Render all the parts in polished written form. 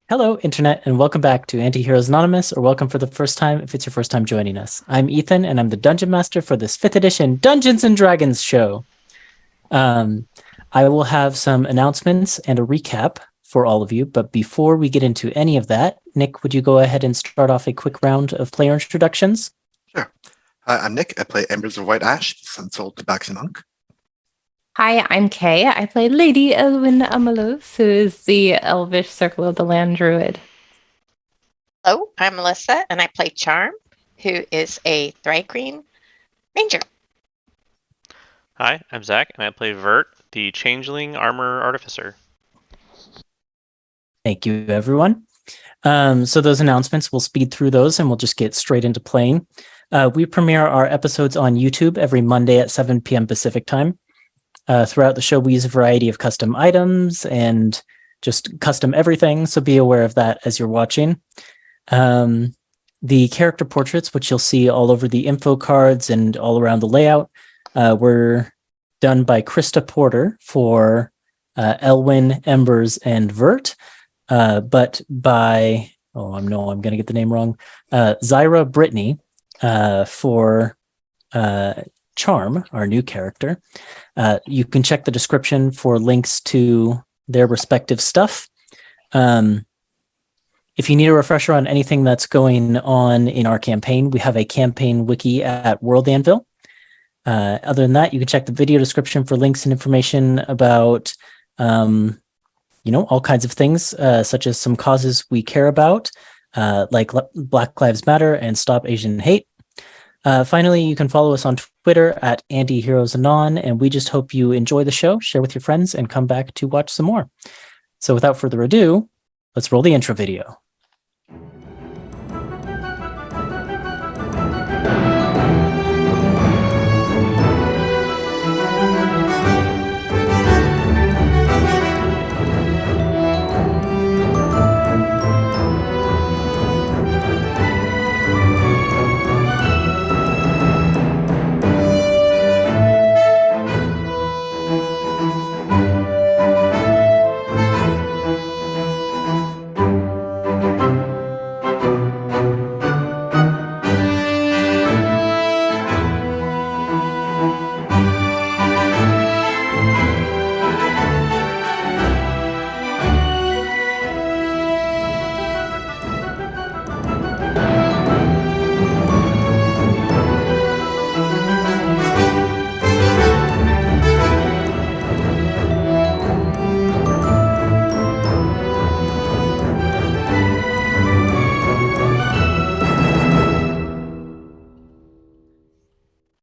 Hello, Internet, and welcome back to Antiheroes Anonymous, or welcome for the first time if it's your first time joining us. I'm Ethan, and I'm the Dungeon Master for this 5th edition Dungeons and Dragons show. Um, I will have some announcements and a recap for all of you, but before we get into any of that, Nick, would you go ahead and start off a quick round of player introductions? Sure. Hi, I'm Nick. I play Embers of White Ash, Sun Soul Tabaxi Monk. Hi, I'm Kay. I play Lady Elwyn Amalos, who is the Elvish Circle of the Land Druid. Hello, I'm Melissa, and I play Charm, who is a Thri-Green Ranger. Hi, I'm Zach, and I play Vert, the Changeling Armor Artificer. Thank you, everyone. So those announcements, we'll speed through those and we'll just get straight into playing. We premiere our episodes on YouTube every Monday at 7 p.m. Pacific time. Throughout the show, we use a variety of custom items and just custom everything, so be aware of that as you're watching. The character portraits, which you'll see all over the info cards and all around the layout, were done by Krista Porter for Elwyn, Embers, and Vert, but by, I'm going to get the name wrong, Zyra Brittany for Charm, our new character. You can check the description for links to their respective stuff. If you need a refresher on anything that's going on in our campaign, we have a campaign wiki at World Anvil. Other than that, you can check the video description for links and information about, all kinds of things, such as some causes we care about, like Black Lives Matter and Stop Asian Hate. Finally, you can follow us on Twitter at Antiheroes Anon, and we just hope you enjoy the show, share with your friends, and come back to watch some more. So without further ado, let's roll the intro video.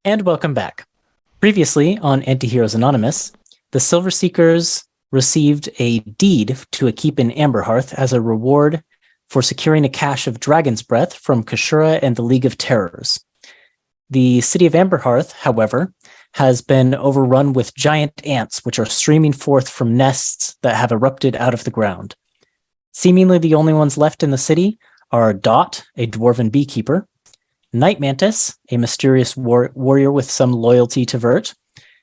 And welcome back. Previously on Antiheroes Anonymous, the Silver Seekers received a deed to a keep in Amberhearth as a reward for securing a cache of Dragon's Breath from Kashura and the League of Terrors. The city of Amberhearth, however, has been overrun with giant ants which are streaming forth from nests that have erupted out of the ground. Seemingly the only ones left in the city are Dot, a dwarven beekeeper, Night Mantis, a mysterious warrior with some loyalty to Vert,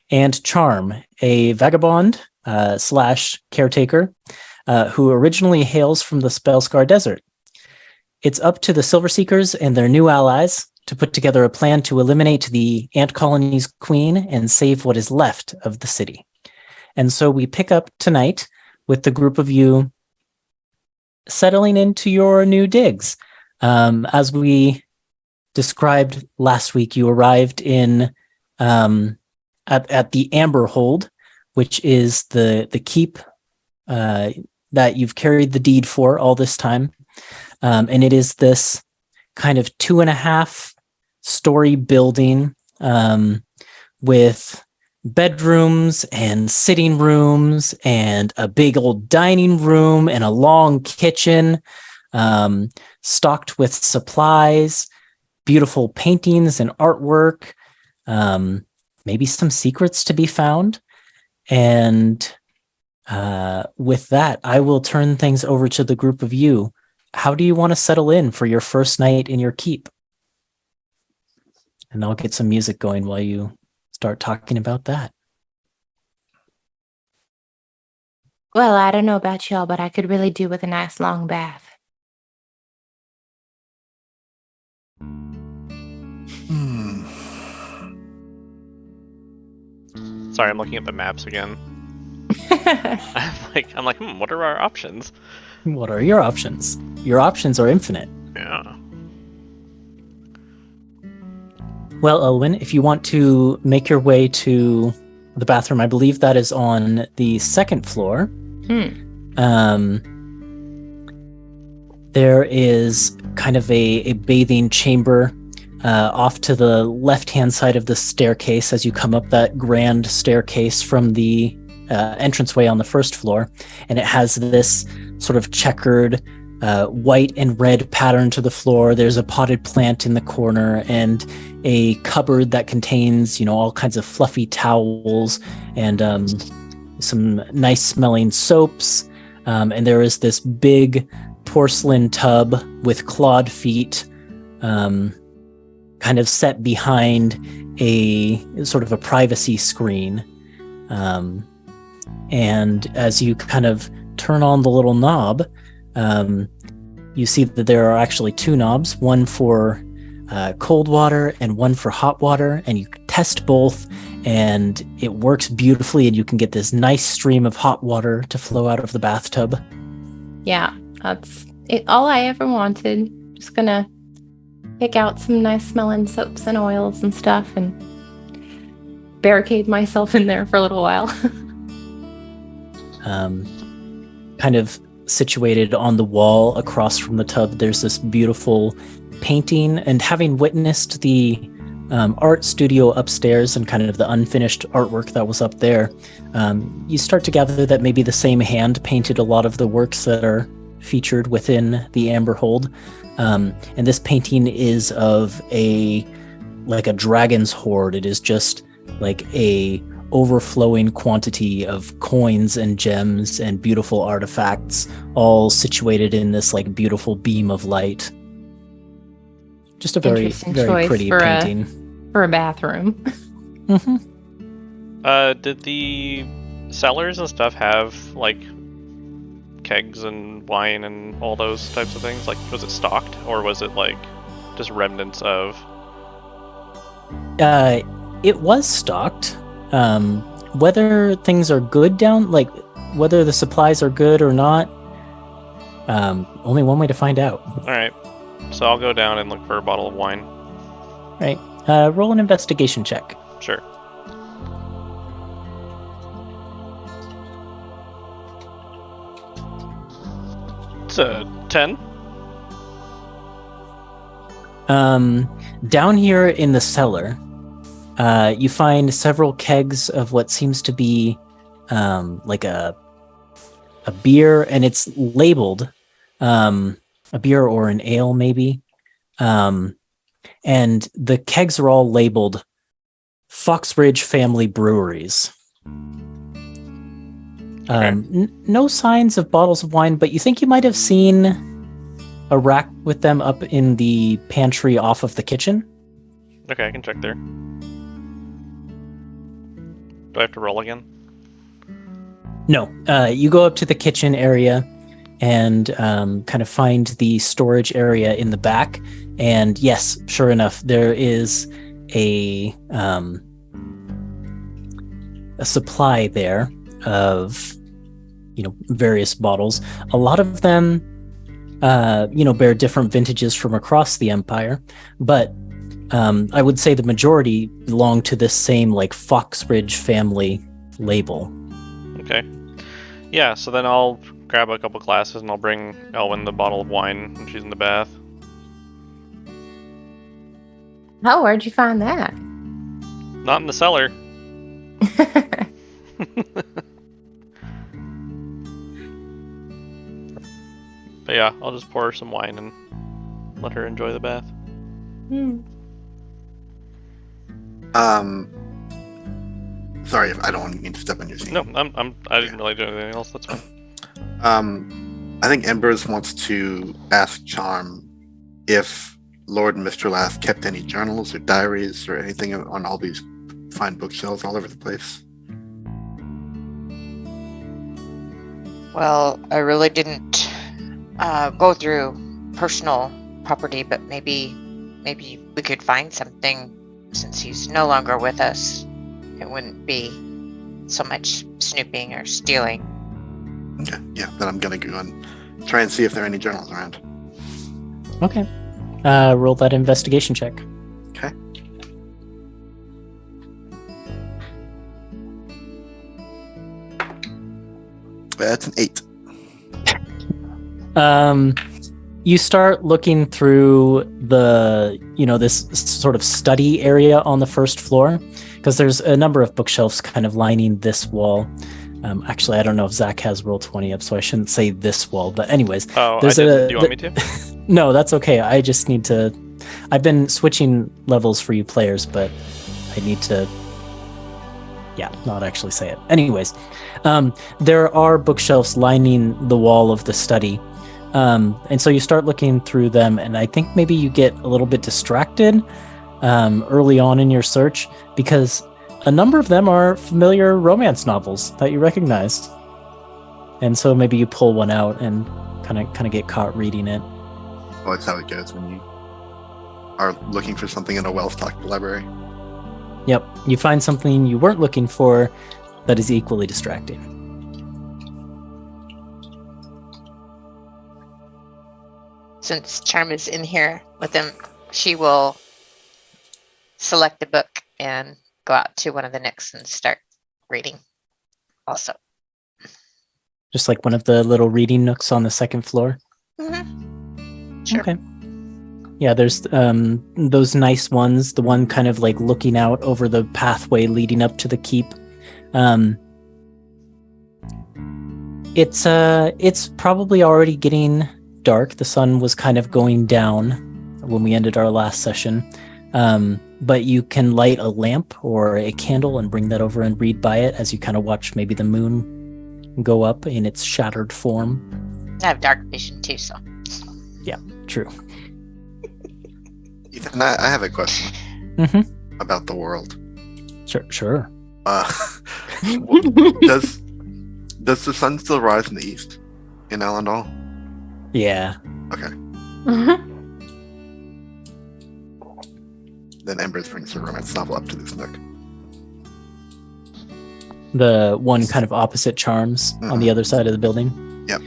and Charm, a vagabond slash caretaker who originally hails from the Spellscar Desert. It's up to the Silver Seekers and their new allies to put together a plan to eliminate the ant colony's queen and save what is left of the city. And so we pick up tonight with the group of you settling into your new digs. As we described last week, you arrived in at the Amber Hold, which is the keep that you've carried the deed for all this time, and it is this kind of 2.5-story building with bedrooms and sitting rooms and a big old dining room and a long kitchen, stocked with supplies, beautiful paintings and artwork, maybe some secrets to be found. And with that, I will turn things over to the group of you. How do you want to settle in for your first night in your keep? And I'll get some music going while you start talking about that. Well, I don't know about y'all, but I could really do with a nice long bath. Hmm. Sorry, I'm looking at the maps again. I'm like, what are our options? What are your options? Your options are infinite. Yeah. Well, Elwyn, if you want to make your way to the bathroom, I believe that is on the second floor. There is kind of a bathing chamber off to the left-hand side of the staircase as you come up that grand staircase from the entranceway on the first floor. And it has this sort of checkered white and red pattern to the floor. There's a potted plant in the corner and a cupboard that contains, all kinds of fluffy towels and some nice smelling soaps. And there is this big porcelain tub with clawed feet kind of set behind a sort of a privacy screen. And as you kind of turn on the little knob, you see that there are actually two knobs, one for cold water and one for hot water, and you test both and it works beautifully, and you can get this nice stream of hot water to flow out of the bathtub. Yeah, that's it, all I ever wanted. Just gonna pick out some nice smelling soaps and oils and stuff and barricade myself in there for a little while. Kind of situated on the wall across from the tub, there's this beautiful painting, and having witnessed the art studio upstairs and kind of the unfinished artwork that was up there, you start to gather that maybe the same hand painted a lot of the works that are featured within the Amberhold. And this painting is of a dragon's hoard. It is just like a overflowing quantity of coins and gems and beautiful artifacts, all situated in this beautiful beam of light. Just a very, Interesting very choice pretty for painting. for a bathroom. Did the cellars and stuff have kegs and wine and all those types of things? Was it stocked, or was it just remnants of? It was stocked. Whether things are good down, whether the supplies are good or not, only one way to find out. All right, so I'll go down and look for a bottle of wine. Right. Roll an investigation check. Sure. It's a 10. Down here in the cellar, you find several kegs of what seems to be a beer, and it's labeled a beer or an ale maybe. And the kegs are all labeled Foxridge Family Breweries. Okay. No signs of bottles of wine, but you think you might have seen a rack with them up in the pantry off of the kitchen. Okay, I can check there. Do I have to roll again? No, you go up to the kitchen area and kind of find the storage area in the back. And yes, sure enough, there is a supply there of various bottles. A lot of them bear different vintages from across the Empire, but I would say the majority belong to this same Foxridge family label. Okay. Yeah, so then I'll grab a couple glasses and I'll bring Elwyn the bottle of wine when she's in the bath. Oh, where'd you find that? Not in the cellar. But yeah, I'll just pour her some wine and let her enjoy the bath. Sorry if I don't mean to step on your scene. No, I didn't really do anything else. That's fine. I think Embers wants to ask Charm if Lord Mistralath kept any journals or diaries or anything on all these fine bookshelves all over the place. Well, I really didn't go through personal property, but maybe we could find something since he's no longer with us. It wouldn't be so much snooping or stealing. Okay, yeah, then I'm gonna go and try and see if there are any journals around. Okay. Roll that investigation check. Okay. That's an 8. You start looking through this sort of study area on the first floor, because there's a number of bookshelves kind of lining this wall. Actually, I don't know if Zach has Roll20 up, so I shouldn't say this wall. But anyways, Oh, there's I didn't. Do you want me to? No, that's okay. I just need to. I've been switching levels for you players, but I need to. Yeah, not actually say it. Anyways, there are bookshelves lining the wall of the study. And so you start looking through them, and I think maybe you get a little bit distracted early on in your search, because a number of them are familiar romance novels that you recognize. And so maybe you pull one out and kind of get caught reading it. Well, that's how it goes when you are looking for something in a well-stocked library. Yep, you find something you weren't looking for that is equally distracting. Since Charm is in here with him, she will select a book and go out to one of the nooks and start reading also. Just like one of the little reading nooks on the second floor. Mm-hmm. Sure. Okay. Yeah, there's those nice ones, the one kind of like looking out over the pathway leading up to the keep. It's probably already getting dark. The sun was kind of going down when we ended our last session. But you can light a lamp or a candle and bring that over and read by it as you kind of watch maybe the moon go up in its shattered form. I have dark vision too, so. Yeah, true. Ethan, I have a question about the world. Sure. Does the sun still rise in the east in Alen'dal? Yeah. Okay. Then Embers brings her romance novel up to this nook. The one kind of opposite Charms on the other side of the building. Yep.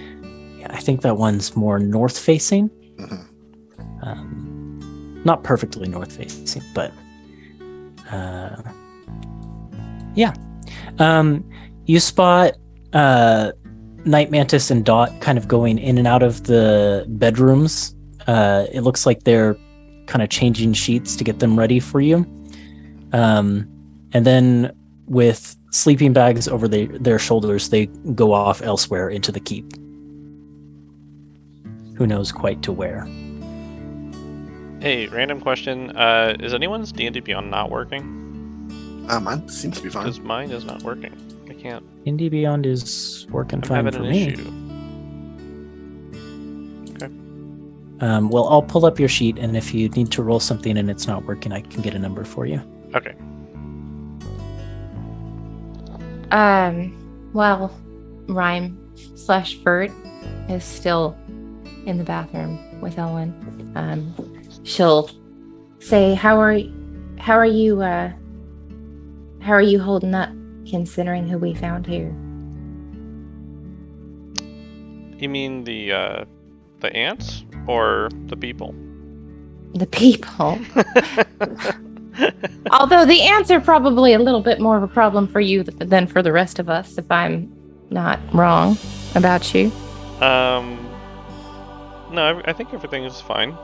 Yeah, I think that one's more north facing. Not perfectly north facing, but yeah. You spot Night Mantis and Dot kind of going in and out of the bedrooms. It looks like they're kind of changing sheets to get them ready for you. And then with sleeping bags over their shoulders, they go off elsewhere into the keep. Who knows quite to where. Hey, random question. Is anyone's D&D Beyond not working? Mine seems to be fine. Because mine is not working. I can't. D&D Beyond is working I'm fine having for an me. issue. Okay. Well, I'll pull up your sheet, and if you need to roll something and it's not working, I can get a number for you. Okay. Well, Rhyme/Vert is still in the bathroom with Elwyn. She'll say, "How are you holding up, considering who we found here?" You mean the ants or the people? The people. Although the ants are probably a little bit more of a problem for you than for the rest of us, if I'm not wrong about you. No, I think everything is fine.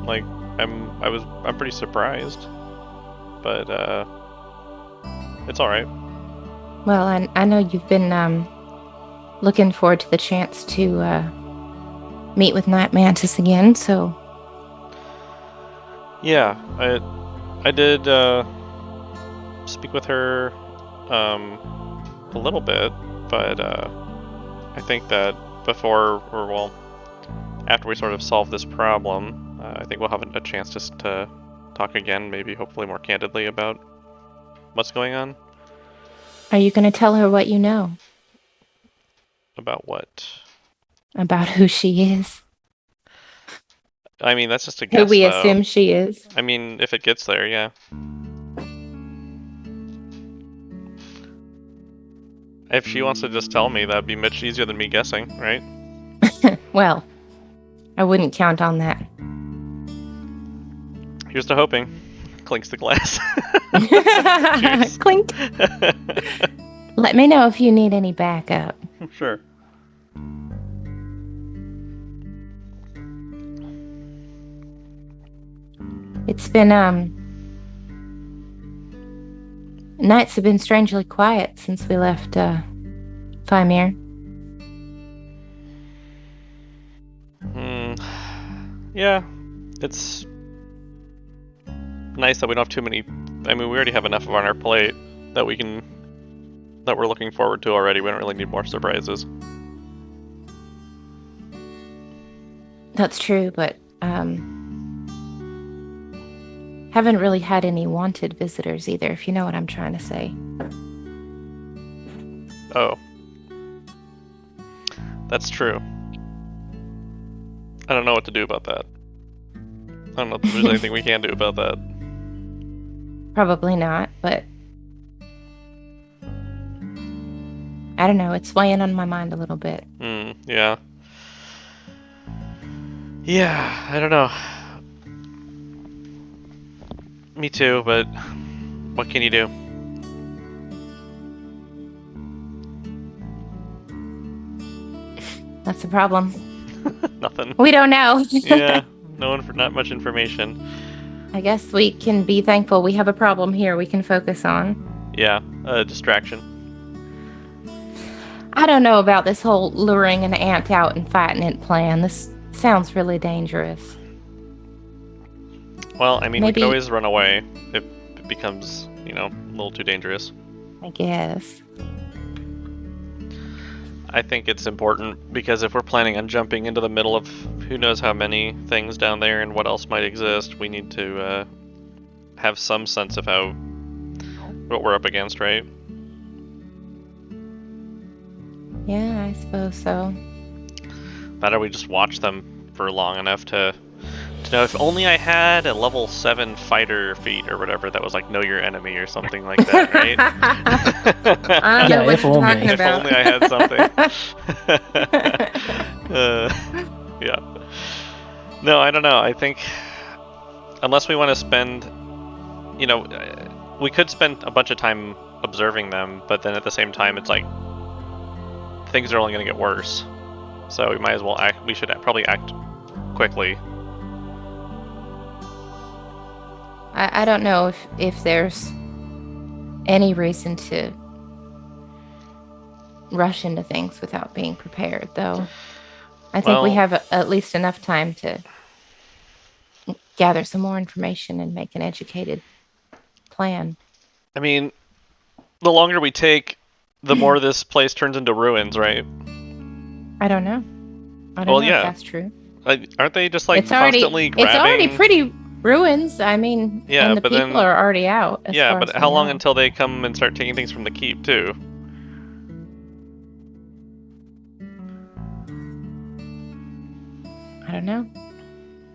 Like, I'm pretty surprised, but it's all right. Well, I know you've been looking forward to the chance to meet with Night Mantis again, so. Yeah, I did speak with her a little bit, but I think that after we sort of solve this problem, I think we'll have a chance just to talk again, maybe hopefully more candidly about what's going on. Are you going to tell her what you know? About what? About who she is. I mean, that's just a Who guess, we though. assume she is. I mean, if it gets there, yeah. If she wants to just tell me, that'd be much easier than me guessing, right? Well, I wouldn't count on that. Here's to hoping. Clinks the glass. Clink. Let me know if you need any backup. Sure. It's been, nights have been strangely quiet since we left, Fymir. Yeah. It's nice that we don't have too many. I mean, we already have enough on our plate that we're looking forward to already. We don't really need more surprises. That's true, but, haven't really had any wanted visitors either, if you know what I'm trying to say. Oh. That's true. I don't know what to do about that. I don't know if there's anything we can do about that. Probably not, but I don't know, it's weighing on my mind a little bit. Yeah. Yeah, I don't know. Me too, but what can you do? That's the problem. Nothing. We don't know. Yeah, not much information. I guess we can be thankful we have a problem here we can focus on. Yeah, distraction. I don't know about this whole luring an ant out and fighting it plan. This sounds really dangerous. Well, I mean, we Maybe- could always run away if it becomes, a little too dangerous. I guess. I think it's important because if we're planning on jumping into the middle of who knows how many things down there and what else might exist, we need to have some sense of what we're up against, right? Yeah, I suppose so. Better we just watch them for long enough to know. If only I had a level 7 fighter feat or whatever that was like know your enemy or something like that, right? I don't know Yeah, what if you're only. talking If about. only I had something. Yeah. No, I don't know. I think unless we want to spend, we could spend a bunch of time observing them, but then at the same time, it's like things are only going to get worse. So we might as well act. We should probably act quickly. I don't know if there's any reason to rush into things without being prepared, though. I think we Well- have at least enough time to gather some more information and make an educated plan. I mean, the longer we take, the more this place turns into ruins, right? I don't know. I don't Well, know yeah. if that's true. Aren't they just like It's already constantly grabbing? it's already pretty ruins. I mean, Yeah, and the but people then- are already out. as Yeah, far but as we how long know. until they come and start taking things from the keep too? I don't know.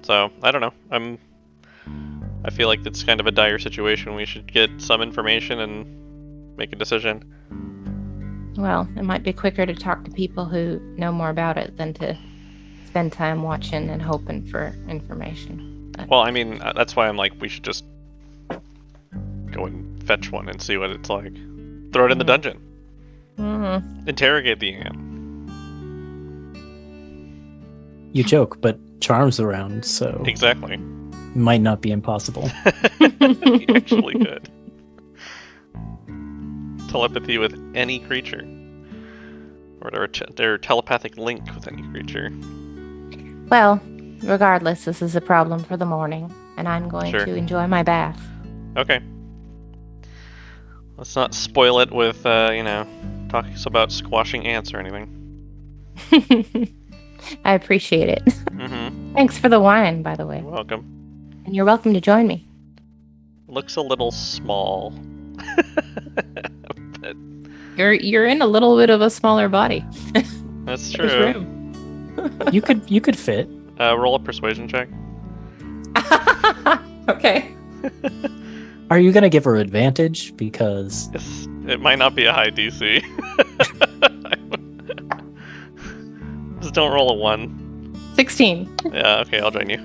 So I don't know. I feel like it's kind of a dire situation. We should get some information and make a decision. Well, it might be quicker to talk to people who know more about it than to spend time watching and hoping for information. But Well, I mean, that's why I'm like, we should just go and fetch one and see what it's like. Throw it in the dungeon. Mhm. Interrogate the ant. You joke, but Charm's around, so Exactly. it might not be impossible. You actually could. Telepathy with any creature. Or their telepathic link with any creature. Well, regardless, this is a problem for the morning, and I'm going Sure. to enjoy my bath. Okay. Let's not spoil it with, talking about squashing ants or anything. I appreciate it. Mm-hmm. Thanks for the wine, by the way. You're welcome. And you're welcome to join me. Looks a little small. But You're in a little bit of a smaller body. That's There's true. room. You could fit. Roll a persuasion check. Okay. Are you gonna give her advantage? Because It might not be a high DC. Just don't roll a 1. 16. Yeah, okay, I'll join you.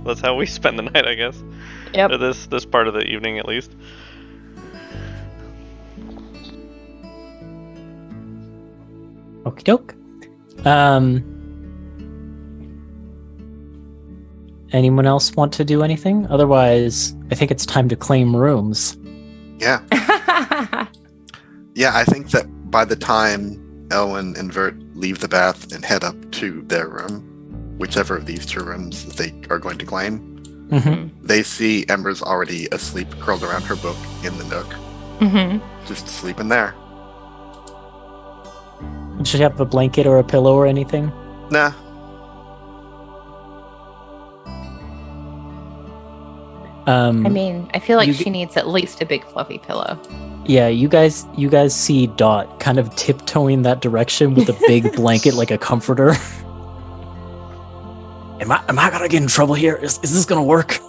That's how we spend the night, I guess. Yep. Or this part of the evening, at least. okie doke. Anyone else want to do anything? Otherwise, I think it's time to claim rooms. Yeah. Yeah, I think that by the time Elwyn and Vert leave the bath and head up to their room, whichever of these 2 rooms that they are going to claim, Mm-hmm. they see Ember's already asleep, curled around her book in the nook, just sleeping there. Should you have a blanket or a pillow or anything? Nah. I mean, I feel like You she needs at least a big fluffy pillow. Yeah, you guys see Dot kind of tiptoeing that direction with a big blanket like a comforter. Am I gonna get in trouble here? Is this gonna work?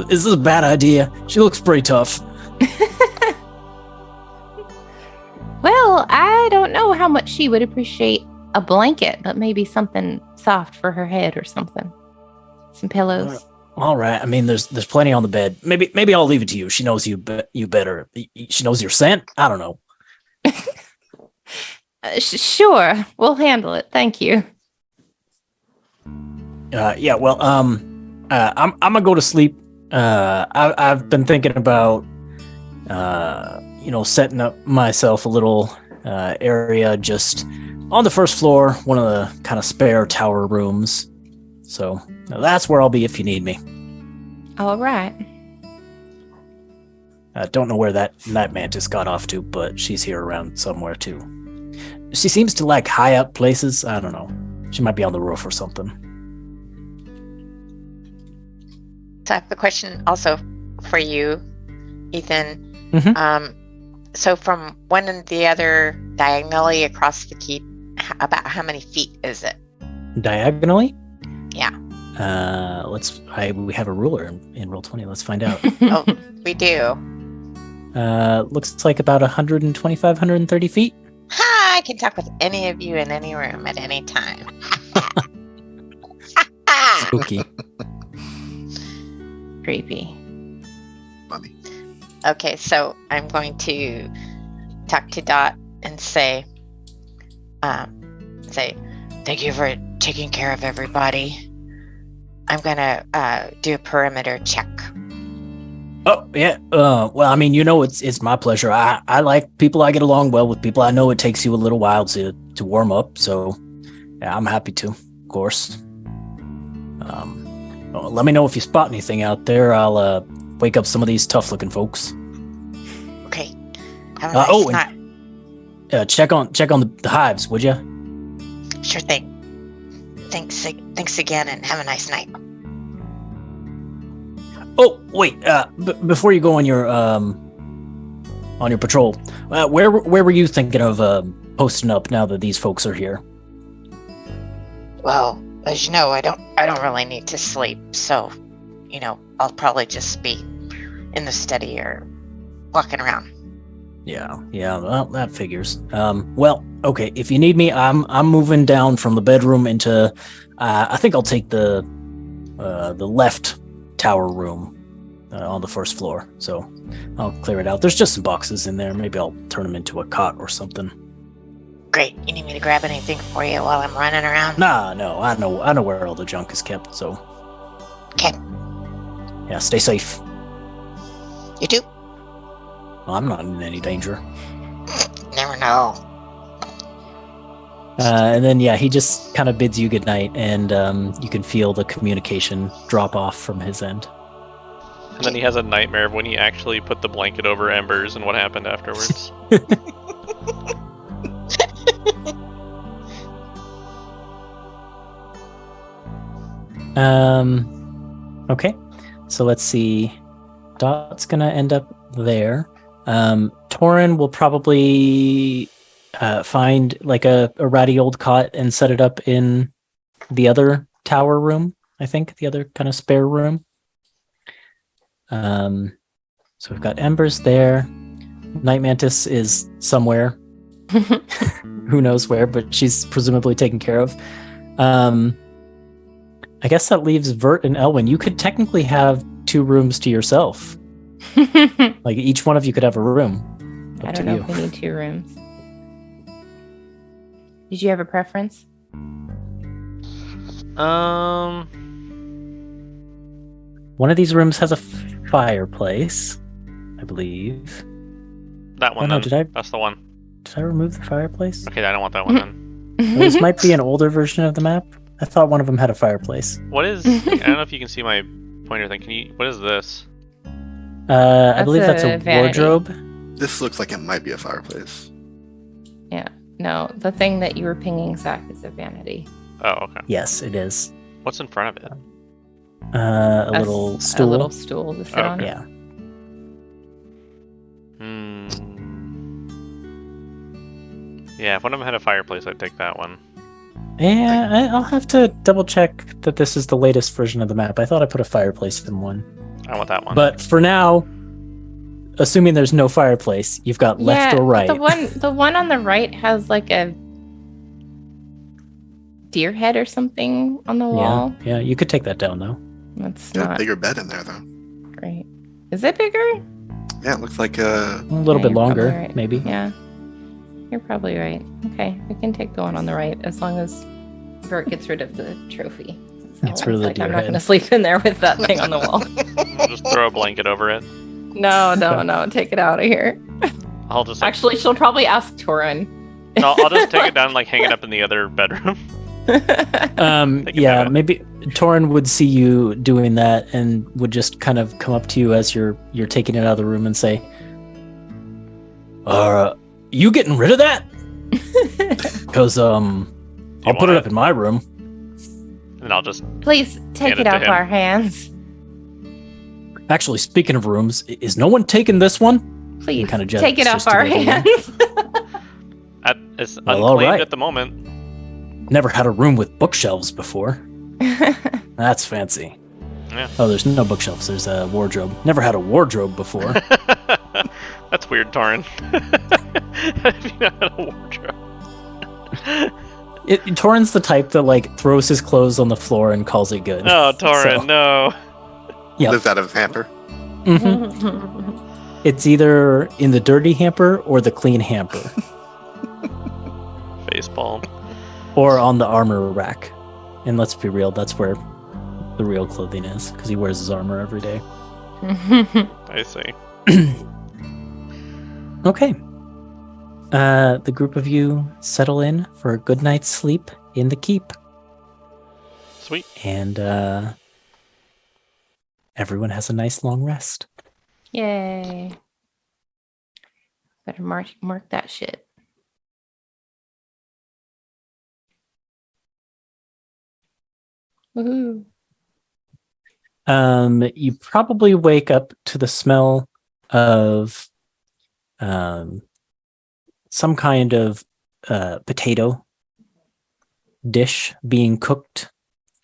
Is this a bad idea? She looks pretty tough. Well, I don't know how much she would appreciate a blanket, but maybe something soft for her head or something. Some pillows. All right. I mean, there's plenty on the bed. Maybe I'll leave it to you. She knows you better. She knows your scent. I don't know. Sure, we'll handle it. Thank you. Yeah. Well, I'm gonna go to sleep. I've been thinking about, setting up myself a little area just on the first floor, one of the kind of spare tower rooms. So that's where I'll be if you need me. All right. I don't know where that mantis got off to, but she's here around somewhere too. She seems to like high up places. I don't know. She might be on the roof or something. So I have a question also for you, Ethan. Mhm. So from one and the other diagonally across the keep, about how many feet is it? Diagonally? Yeah. We have a ruler in Roll20. Let's find out. Oh, we do. Looks like about 125, 130 feet. Ha! I can talk with any of you in any room at any time. Spooky. Creepy. Funny. Okay, so I'm going to talk to Dot and say, thank you for taking care of everybody. I'm gonna do a perimeter check. Oh, yeah. Well, I mean, it's my pleasure. I like people. I get along well with people. I know it takes you a little while to warm up, so yeah, I'm happy to, of course. Let me know if you spot anything out there. I'll wake up some of these tough-looking folks. Okay. Have a nice night. And check on the hives, would you? Sure thing. Thanks again, and have a nice night. Oh, wait. Before you go on your patrol, where were you thinking of posting up now that these folks are here? Well, as you know, I don't really need to sleep, so I'll probably just be in the study or walking around. Yeah. Well, that figures. Well, okay. If you need me, I'm moving down from the bedroom into. I think I'll take the left tower room on the first floor. So I'll clear it out. There's just some boxes in there. Maybe I'll turn them into a cot or something. Great. You need me to grab anything for you while I'm running around? Nah, no. I know where all the junk is kept. So. Okay. Yeah. Stay safe. You too. Well, I'm not in any danger. Never know. And then, yeah, he just kind of bids you goodnight, and you can feel the communication drop off from his end. And then he has a nightmare of when he actually put the blanket over Embers and what happened afterwards. Okay. So let's see. Dot's gonna end up there. Torin will probably find like a ratty old cot and set it up in the other tower room. I think the other kind of spare room. So we've got Embers there. Night Mantis is somewhere. Who knows where, but she's presumably taken care of. I guess that leaves Vert and Elwyn. You could technically have 2 rooms to yourself. Like each one of you could have a room. I don't know if we need 2 rooms. Did you have a preference? One of these rooms has a fireplace, I believe. That one. Oh, no, then. That's the one. Did I remove the fireplace? Okay, I don't want that one then. Well, this might be an older version of the map. I thought one of them had a fireplace. What is? I don't know if you can see my pointer thing. Can you? What is this? I believe that's a vanity. wardrobe. This looks like it might be a fireplace. Yeah. No, the thing that you were pinging, Zach, is a vanity. Oh, okay. Yes, it is. What's in front of it? A little stool. A little stool to sit on. Okay. Yeah. Yeah, if one of them had a fireplace, I'd take that one. Yeah, I'll have to double check that this is the latest version of the map. I thought I put a fireplace in one. I want that one. But for now, assuming there's no fireplace, you've got left or right. The one on the right has like a deer head or something on the wall. Yeah, you could take that down though. That's There's a not bigger bed in there, though. great. Is it bigger? Yeah, it looks like A little Yeah, bit you're longer, probably right. maybe. Yeah. You're probably right. Okay, we can take the one on the right as long as Bert gets rid of the trophy. Gets rid of the I'm deer not head. going to sleep in there with that thing on the wall. I'll just throw a blanket over it. No, take it out of here. I'll just Actually, she'll probably ask Torin. I'll just take it down and like hang it up in the other bedroom. Think Yeah, about it. maybe Torin would see you doing that and would just kind of come up to you as you're taking it out of the room and say, you getting rid of that? Because I'll put want it it? up in my room. And I'll just Please take Hand it it to off him. our hands. Actually, speaking of rooms, is no one taking this one? Please kinda take it off just our together. hands. it's Well, all unclaimed right. at the moment. Never had a room with bookshelves before. That's fancy. Yeah. Oh, there's no bookshelves. There's a wardrobe. Never had a wardrobe before. That's weird, Torin. Have you not had a wardrobe? Torin's the type that like throws his clothes on the floor and calls it good. Oh, Torin, So, no. Yep. lives out of his hamper. mhm. It's either in the dirty hamper or the clean hamper, Facepalm. or on the armor rack. And let's be real, that's where the real clothing is, because he wears his armor every day. I see. Okay. The group of you settle in for a good night's sleep in the keep, Sweet. and everyone has a nice long rest. Yay. Better mark that shit. Woohoo. You probably wake up to the smell of some kind of potato dish being cooked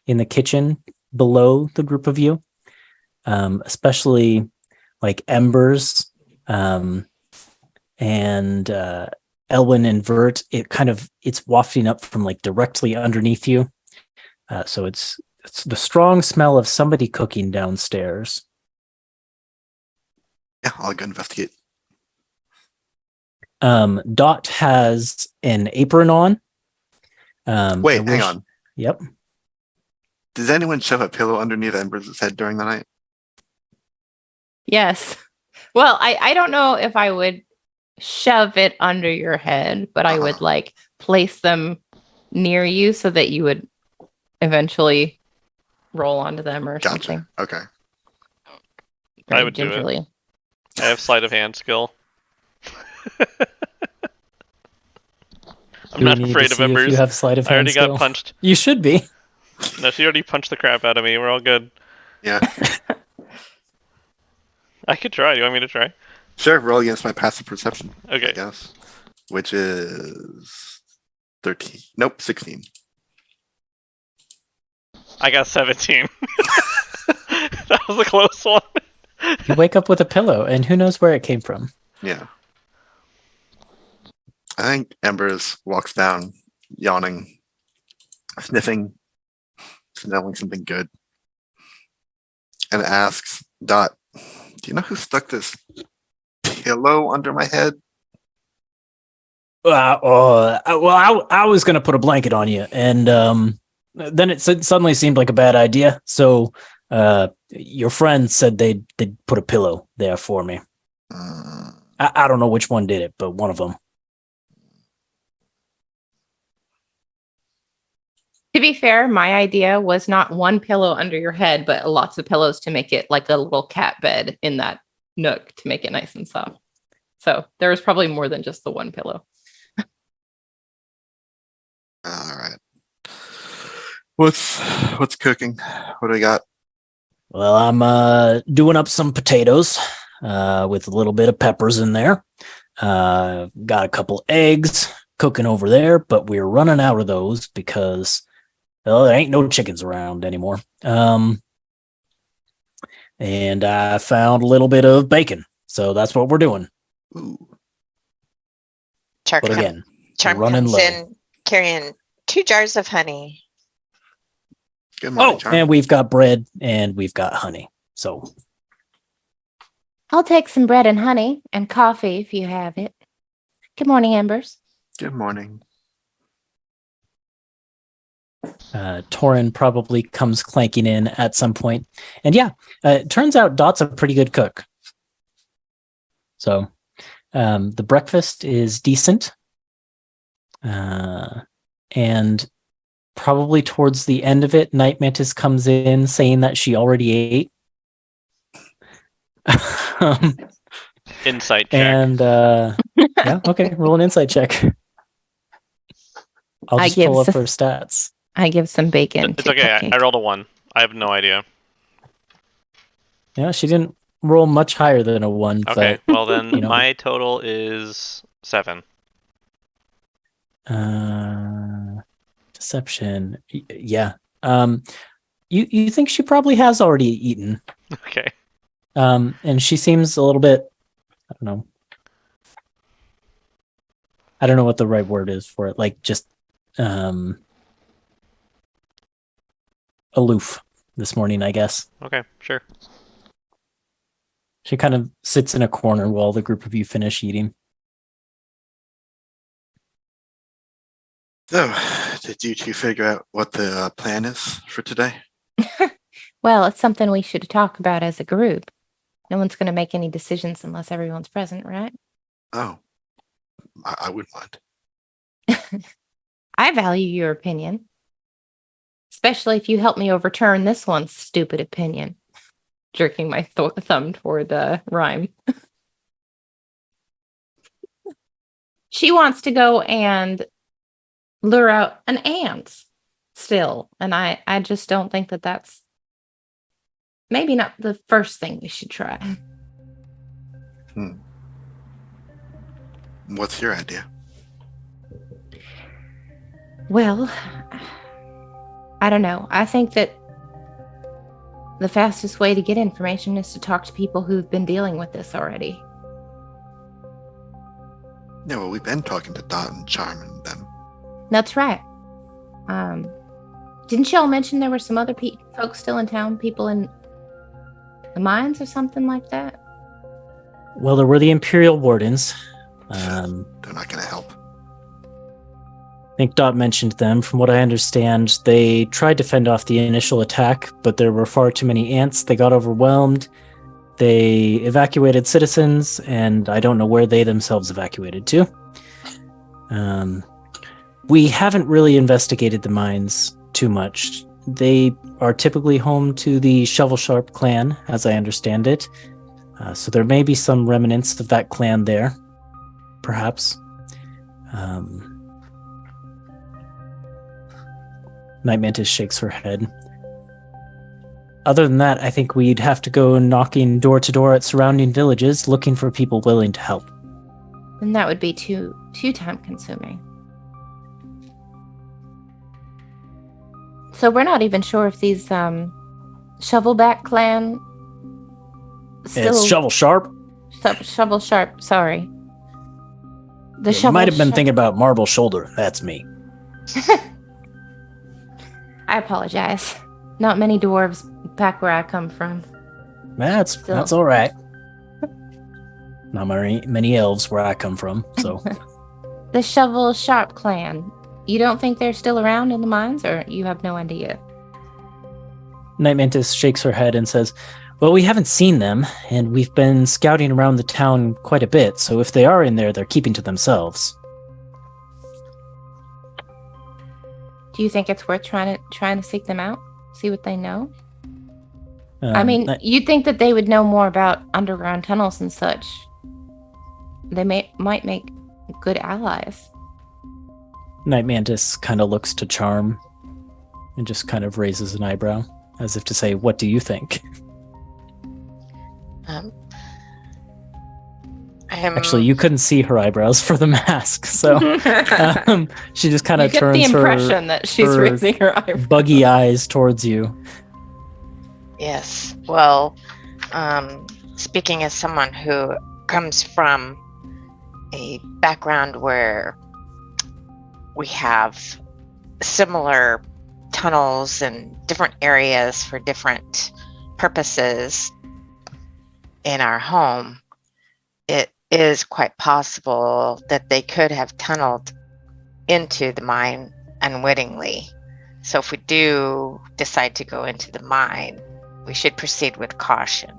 in the kitchen below the group of you, especially like embers, and Elwyn and Vert. It's wafting up from like directly underneath you. So it's the strong smell of somebody cooking downstairs. Yeah, I'll go investigate. Dot has an apron on. Wait, hang on. Yep. Does anyone shove a pillow underneath Embers' head during the night? Yes. Well, I don't know if I would shove it under your head, but I would like place them near you so that you would eventually roll onto them or Gotcha. something. Okay. Very I would do it. gingerly. I have sleight of hand skill. I'm Do we not need to afraid of see if embers. You have sleight of I already hand skill? got punched. You should be. No, she already punched the crap out of me. We're all good. Yeah. I could try. You want me to try? Sure, roll against my passive perception. I Okay. guess. which is 13. Nope, 16. I got 17. That was a close one. You wake up with a pillow, and who knows where it came from. Yeah. I think Embers walks down, yawning, sniffing, smelling something good, and asks Dot, "Do you know who stuck this pillow under my head?" I was going to put a blanket on you, and then it suddenly seemed like a bad idea. So your friend said they'd put a pillow there for me. I don't know which one did it, but one of them. To be fair, my idea was not one pillow under your head, but lots of pillows to make it like a little cat bed in that nook to make it nice and soft. So there was probably more than just the one pillow. All right. What's cooking? What do we got? Well, I'm doing up some potatoes with a little bit of peppers in there. Got a couple eggs cooking over there, but we're running out of those because there ain't no chickens around anymore. And I found a little bit of bacon, so that's what we're doing. Ooh. Charm, But again, Charm running comes low. in carrying 2 jars of honey. Good morning, Oh, Charm. and we've got bread and we've got honey. So I'll take some bread and honey and coffee if you have it. Good morning, Embers. Good morning. Torin probably comes clanking in at some point. And yeah, it turns out Dot's a pretty good cook. So the breakfast is decent. And probably towards the end of it, Night Mantis comes in saying that she already ate. Insight check. And yeah, okay, roll an insight check. I'll I just give pull up s- her stats. I give some bacon. It's to okay. cupcake. I rolled a 1. I have no idea. Yeah, she didn't roll much higher than a 1. Okay, well then you know. my total is 7. Deception. Yeah. You think she probably has already eaten. Okay. And she seems a little bit, I don't know. I don't know what the right word is for it. Like just aloof this morning, I guess. Okay, sure. She kind of sits in a corner while the group of you finish eating. So, did you two figure out what the plan is for today? Well, it's something we should talk about as a group. No one's going to make any decisions unless everyone's present, right? Oh, I wouldn't mind. I value your opinion, especially if you help me overturn this one's stupid opinion. Jerking my thumb toward Rhyme. She wants to go and lure out an ant still. And I just don't think that that's maybe not the first thing we should try. What's your idea? Well, I don't know. I think that the fastest way to get information is to talk to people who've been dealing with this already. Yeah, well, we've been talking to Dot and Charm and them. That's right. Didn't y'all mention there were some other folks still in town? People in the mines or something like that? Well, there were the Imperial Wardens. They're not going to help. I think Dot mentioned them. From what I understand, they tried to fend off the initial attack, but there were far too many ants. They got overwhelmed. They evacuated citizens, and I don't know where they themselves evacuated to. We haven't really investigated the mines too much. They are typically home to the Shovel Sharp clan, as I understand it. So there may be some remnants of that clan there, perhaps. Night Mantis shakes her head. Other than that, I think we'd have to go knocking door to door at surrounding villages, looking for people willing to help. then that would be too time consuming. So we're not even sure if these Shovelback clan still It's Shovel Sharp. Shovel Sharp, sorry. The You Shovel might have been Sharp- thinking about Marble Shoulder. That's me. I apologize. Not many dwarves back where I come from. That's all right. Not many elves where I come from, so The Shovel Sharp clan. You don't think they're still around in the mines, or you have no idea? Night Mantis shakes her head and says, "Well, we haven't seen them, and we've been scouting around the town quite a bit, so if they are in there, they're keeping to themselves." Do you think it's worth trying to seek them out? See what they know? I mean, Night- you'd think that they would know more about underground tunnels and such. They might make good allies. Night Mantis kind of looks to Charm and just kind of raises an eyebrow, as if to say, "What do you think?" Actually, you couldn't see her eyebrows for the mask, so she just kind You of get the turns impression that she's her raising her eyebrows. buggy eyes towards you. Yes. Well, speaking as someone who comes from a background where we have similar tunnels and different areas for different purposes in our home, it is quite possible that they could have tunneled into the mine unwittingly. So if we do decide to go into the mine, we should proceed with caution,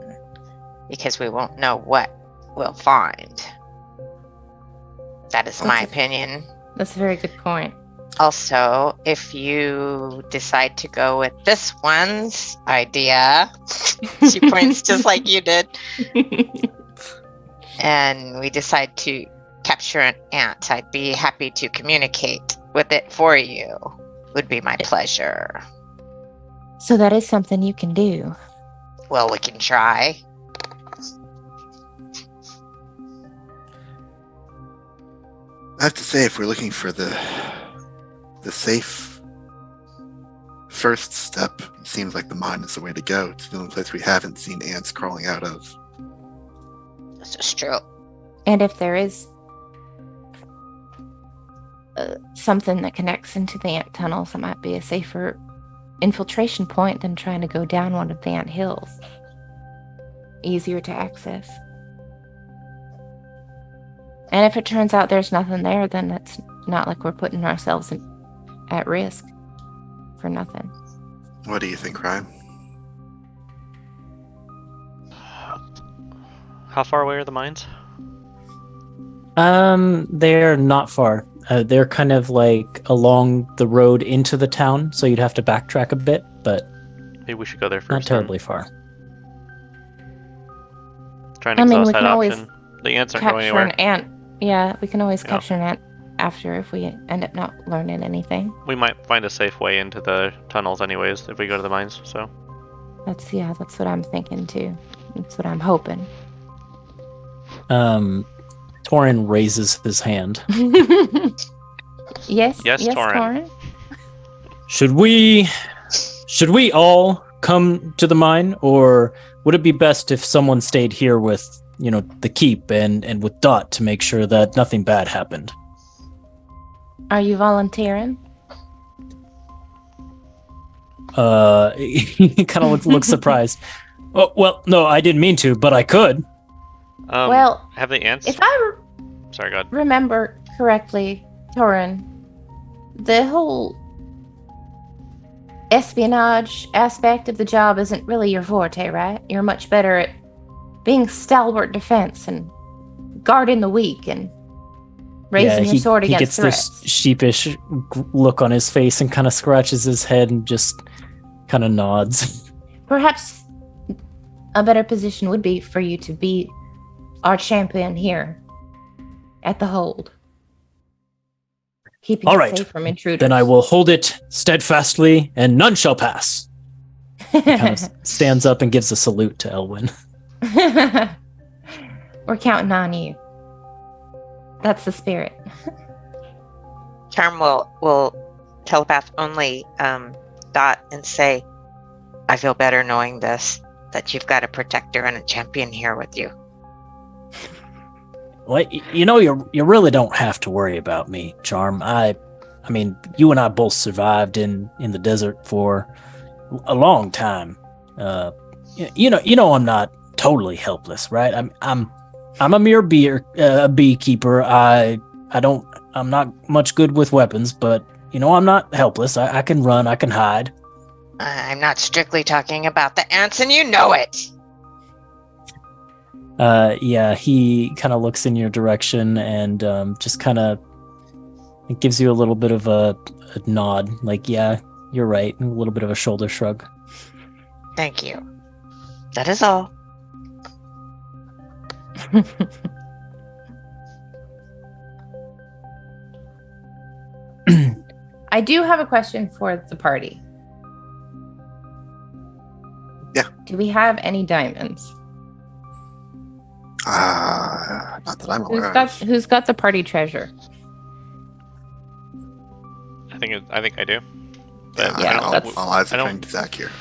because we won't know what we'll find. That is my opinion. That's a very good point. Also, if you decide to go with this one's idea, she points just like you did, and we decide to capture an ant, I'd be happy to communicate with it for you. Would be my pleasure. So that is something you can do. Well, we can try. I have to say, if we're looking for the safe first step, it seems like the mine is the way to go. It's the only place we haven't seen ants crawling out of. This is true. And if there is something that connects into the ant tunnels, it might be a safer infiltration point than trying to go down one of the ant hills. Easier to access. And if it turns out there's nothing there, then it's not like we're putting ourselves at risk for nothing. What do you think, Ryan? How far away are the mines? They're not far. They're kind of like along the road into the town, so you'd have to backtrack a bit, but Maybe we should go there first. not terribly far. Try and I mean, exhaust we that can always option. The ants aren't going Capture anywhere. an ant. Yeah, we can always Yeah. capture an ant after if we end up not learning anything. We might find a safe way into the tunnels anyways if we go to the mines, so. That's what I'm thinking too. That's what I'm hoping. Torin raises his hand. Yes, Yes, Torin. Torin. Should we all come to the mine, or would it be best if someone stayed here with, the keep and with Dot to make sure that nothing bad happened? Are you volunteering? He kind of looks surprised. Oh, well, no, I didn't mean to, but I could. Well, have the ants? if I Sorry, go ahead. remember correctly, Torin, the whole espionage aspect of the job isn't really your forte, right? You're much better at being stalwart defense and guarding the weak and raising your sword he against gets threats. this sheepish look on his face and kind of scratches his head and just kind of nods. Perhaps a better position would be for you to be our champion here at the hold. Keeping All it right. safe from intruders. Then I will hold it steadfastly, and none shall pass. He kind of stands up and gives a salute to Elwyn. We're counting on you. That's the spirit. Charm will telepath only Dot and say, I feel better knowing this, that you've got a protector and a champion here with you. Well, you really don't have to worry about me, Charm. I mean, you and I both survived in the desert for a long time. You know, I'm not totally helpless, right? I'm a mere beekeeper. I'm not much good with weapons, but I'm not helpless. I can run. I can hide. I'm not strictly talking about the ants, and you know it. Yeah, he kind of looks in your direction and just kind of gives you a little bit of a nod, like, yeah, you're right, and a little bit of a shoulder shrug. Thank you. That is all. I do have a question for the party. Yeah. Do we have any diamonds? Not that I'm aware of. Who's got the party treasure? I think I do. Yeah, Yeah, I'll eyes I don't- turn to Zach here.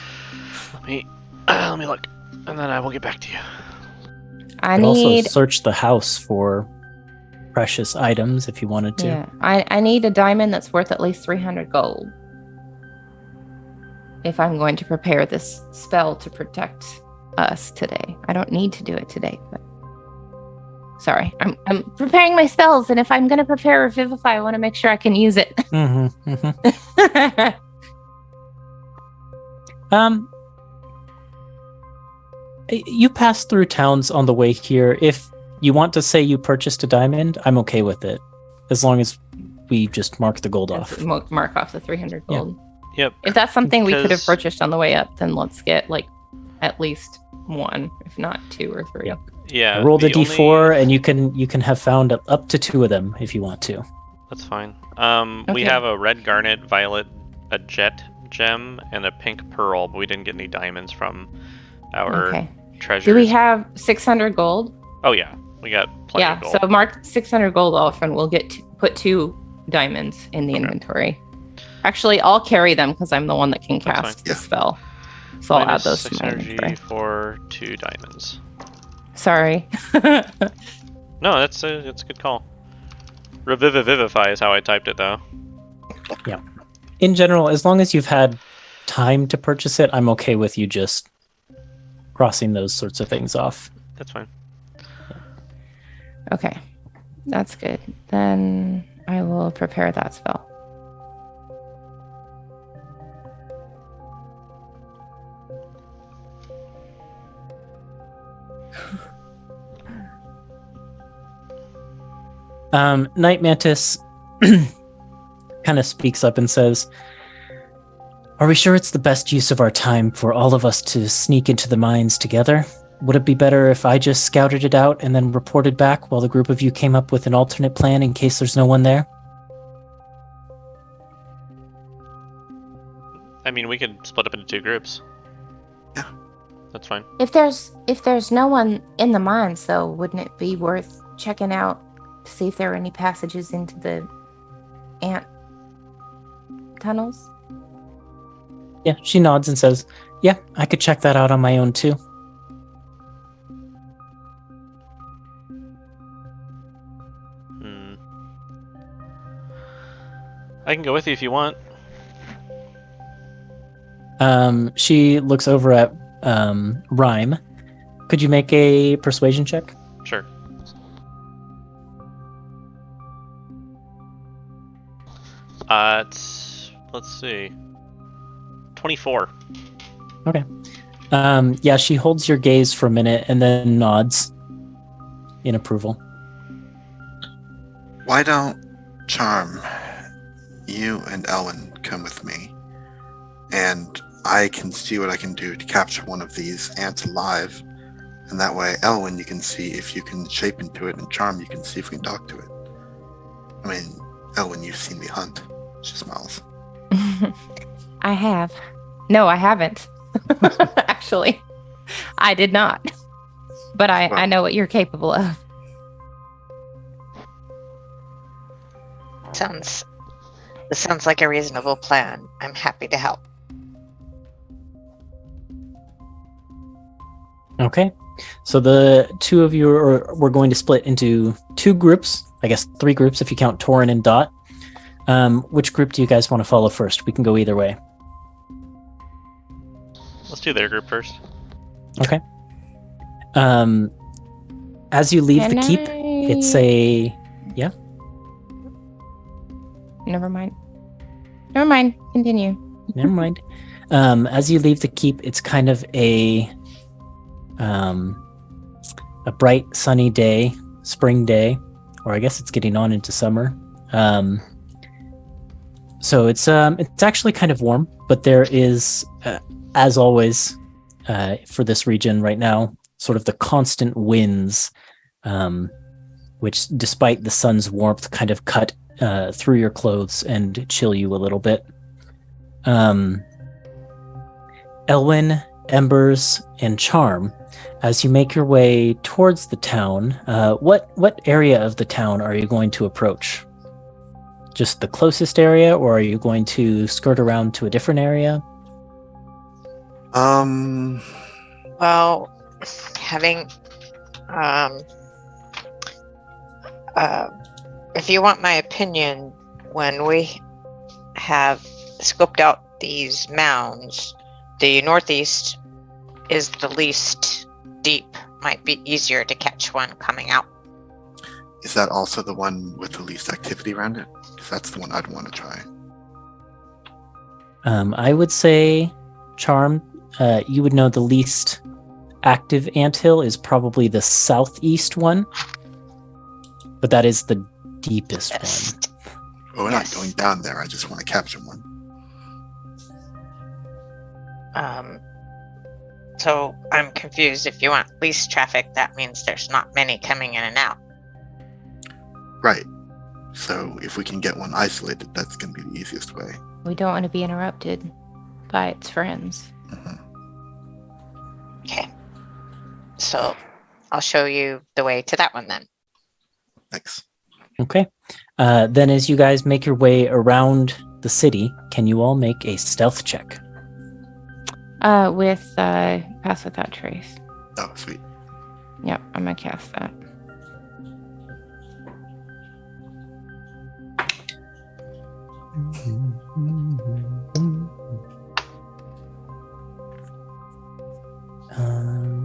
Let me look, and then I will get back to you. I You could also need. search the house for precious items if you wanted to. Yeah, I need a diamond that's worth at least 300 gold. If I'm going to prepare this spell to protect us today. I don't need to do it today, but sorry. I'm preparing my spells, and if I'm going to prepare Revivify, I want to make sure I can use it. Mm-hmm, mm-hmm. You pass through towns on the way here. If you want to say you purchased a diamond, I'm okay with it, as long as we just mark the gold off. Mark off the 300 Yeah. gold. Yep. If that's something we could have Because- purchased on the way up, then let's get like at least one, if not two or three. Yep. Yeah. I rolled a the d4, only- and you can have found up to 2 of them if you want to. That's fine. Okay. We have a red garnet, violet, a jet gem, and a pink pearl, but we didn't get any diamonds from our Okay. treasures. Do we have 600 gold? Oh yeah, we got plenty Yeah. of gold. So mark 600 gold off, and we'll put 2 diamonds in the Okay. inventory. Actually, I'll carry them because I'm the one that can That's cast fine. the spell. So I'll add Minus those 6 to my energy inventory. for 2 diamonds. Sorry. No, that's a good call. Revivify is how I typed it though. In general, as long as you've had time to purchase it, I'm okay with you just crossing those sorts of things off. That's fine. Okay. That's good. Then I will prepare that spell. Night Mantis kind of speaks up and says, "Are we sure it's the best use of our time for all of us to sneak into the mines together? Would it be better if I just scouted it out and then reported back while the group of you came up with an alternate plan in case there's no one there?" I mean, we could split up into 2 groups. Yeah. That's fine. If there's no one in the mines, though, wouldn't it be worth checking out to see if there are any passages into the ant tunnels? Yeah, she nods and says, "Yeah, I could check that out on my own too." I can go with you if you want. She looks over at Rhyme. Could you make a persuasion check? Sure. Let's see. 24. Okay. Yeah, she holds your gaze for a minute and then nods in approval. Why don't Charm, you and Ellen come with me, and I can see what I can do to capture one of these ants alive, and that way, Elwyn, you can see if you can shape into it, and Charm, you can see if we can talk to it. I mean, Elwyn, you've seen me hunt. She smiles. I have. No, I haven't. Actually, I did not. But I Well- know what you're capable of. This sounds like a reasonable plan. I'm happy to help. Okay. So the two of you we're going to split into two groups. I guess 3 groups if you count Torin and Dot. Which group do you guys want to follow first? We can go either way. Let's do their group first. Okay. As you leave the keep, it's a... Yeah? Never mind. Never mind. Continue. Never mind. As you leave the keep, it's kind of a bright, sunny day, spring day, or I guess it's getting on into summer. So it's actually kind of warm, but there is, as always, for this region right now, sort of the constant winds, which, despite the sun's warmth, kind of cut through your clothes and chill you a little bit. Elwyn, Embers, and Charm, as you make your way towards the town, what area of the town are you going to approach? Just the closest area, or are you going to skirt around to a different area? Well, having if you want my opinion, when we have scoped out these mounds, the northeast is the least deep. Might be easier to catch one coming out. Is that also the one with the least activity around it? Because that's the one I'd want to try. I would say, Charm, you would know the least active anthill is probably the southeast one, but that is the deepest one. Oh, we're not going down there. I just want to capture one. So I'm confused. If you want least traffic, that means there's not many coming in and out. Right. So if we can get one isolated, that's going to be the easiest way. We don't want to be interrupted by its friends. Okay. So I'll show you the way to that one then. Thanks. Okay. Then as you guys make your way around the city, can you all make a stealth check? With Pass Without Trace. Oh, sweet. Yep, I'm gonna cast that.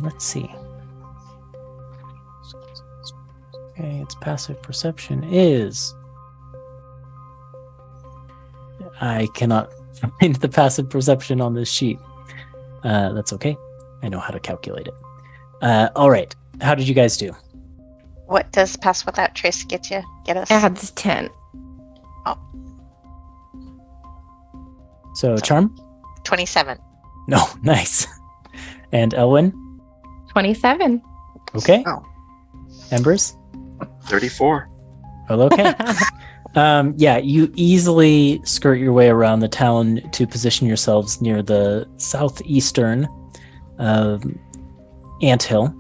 Let's see. Okay, its passive perception is... I cannot find the passive perception on this sheet. That's okay. I know how to calculate it. All right. How did you guys do? What does Pass Without Trace get us? Adds 10. So, Charm? 27. No, nice. And Elwyn? 27. Okay. Oh. Embers? 34. Well, okay. Yeah, you easily skirt your way around the town to position yourselves near the southeastern anthill.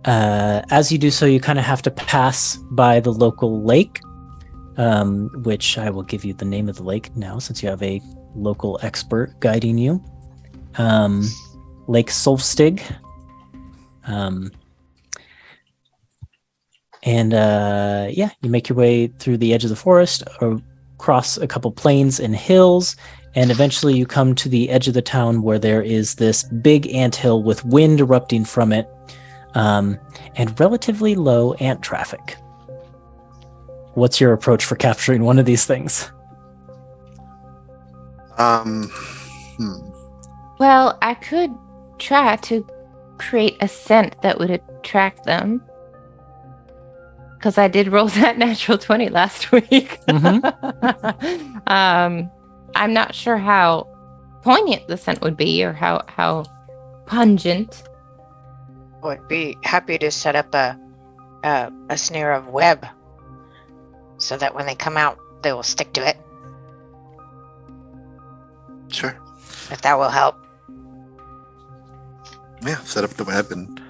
As you do so, you kind of have to pass by the local lake, which I will give you the name of the lake now since you have a local expert guiding you. Lake Solstig. Yeah, you make your way through the edge of the forest, across a couple plains and hills, and eventually you come to the edge of the town where there is this big anthill with wind erupting from it, and relatively low ant traffic. What's your approach for capturing one of these things? Well, I could try to create a scent that would attract them. Because I did roll that natural 20 last week. I'm not sure how poignant the scent would be or how pungent. Would be happy to set up a snare of web so that when they come out, they will stick to it. Sure. If that will help. Yeah, set up the web and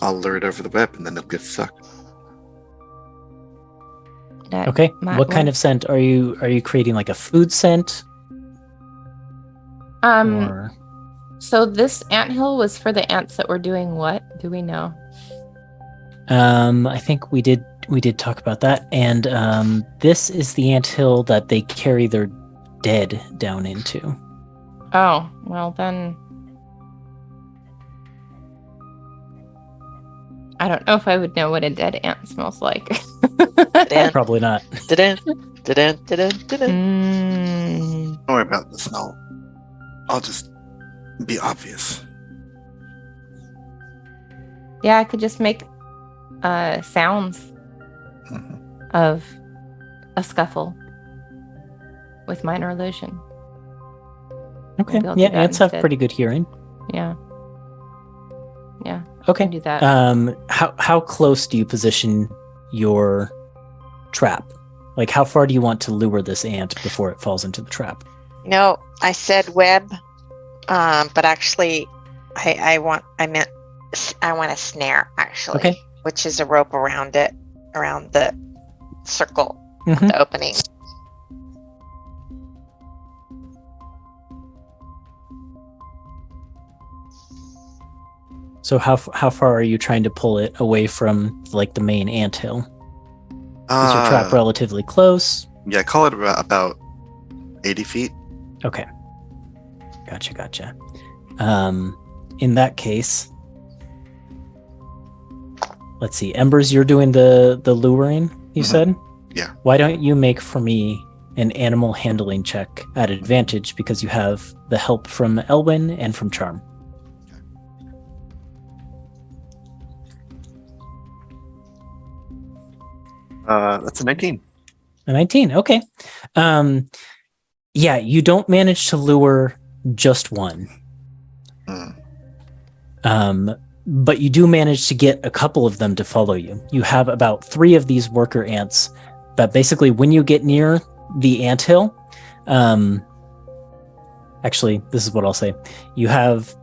I'll lure it over the web and then they'll get stuck. that Okay. might What kind work. of scent are you creating? Like a food scent? Or So this anthill was for the ants that were doing what? Do we know? I think we did talk about that. And this is the anthill that they carry their dead down into. Oh, well then. I don't know if I would know what a dead ant smells like. Ant. Probably not. Da-dun, da-dun, da-dun, da-dun. Mm, Don't worry about the smell. I'll just be obvious. yeah, I could just make sounds Mhm. of a scuffle with minor illusion. Okay. Maybe I'll do Yeah, that ants have instead. pretty good hearing. Yeah. Yeah. Okay. Can do that. How close do you position your trap? Like, how far do you want to lure this ant before it falls into the trap? No, I said web, but actually, I want a snare actually, Okay. which is a rope around it, around the circle, Mhm. the opening. So how far are you trying to pull it away from like the main anthill? Is your trap relatively close? Yeah, call it about 80 feet. Okay. Gotcha. In that case, let's see. Embers, you're doing the luring, you Mhm. said? Yeah. Why don't you make for me an animal handling check at advantage because you have the help from Elwyn and from Charm. That's a 19. A 19. Okay. Yeah, you don't manage to lure just one. But you do manage to get a couple of them to follow you. You have about 3 of these worker ants that basically when you get near the anthill, actually, this is what I'll say. You have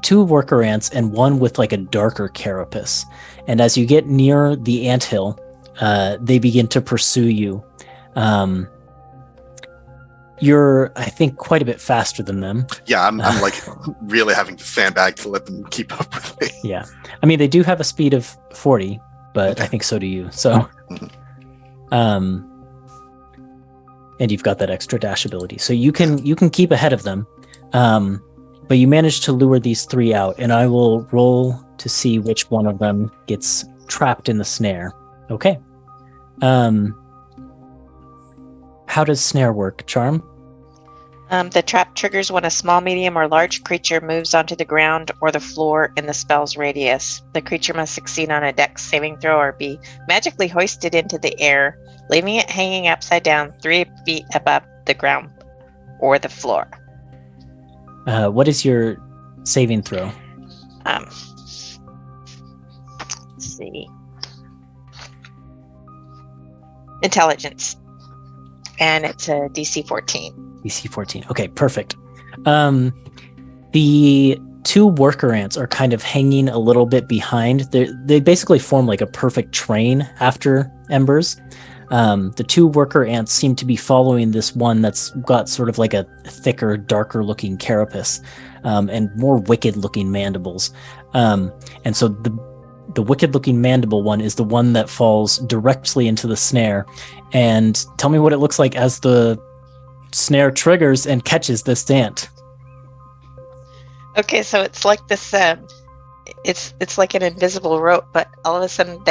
2 worker ants and one with like a darker carapace. And as you get near the anthill, they begin to pursue you. You're, I think, quite a bit faster than them. Yeah, I'm like really having to sandbag to let them keep up with me. Yeah. I mean, they do have a speed of 40, but Okay. I think so do you. So, and you've got that extra dash ability. So you can keep ahead of them. But you manage to lure these 3 out, and I will roll to see which one of them gets trapped in the snare. Okay. How does snare work, Charm? The trap triggers when a small, medium, or large creature moves onto the ground or the floor in the spell's radius. The creature must succeed on a dex saving throw or be magically hoisted into the air, leaving it hanging upside down 3 feet above the ground or the floor. What is your saving throw? Let's see. Intelligence. And it's a DC 14. DC 14. Okay, perfect. The 2 worker ants are kind of hanging a little bit behind. They basically form like a perfect train after Embers. The 2 worker ants seem to be following this one that's got sort of like a thicker, darker looking carapace, and more wicked looking mandibles. And so the wicked looking mandible one is the one that falls directly into the snare. And tell me what it looks like as the snare triggers and catches this ant. Okay, so it's like this. It's like an invisible rope, but all of a sudden,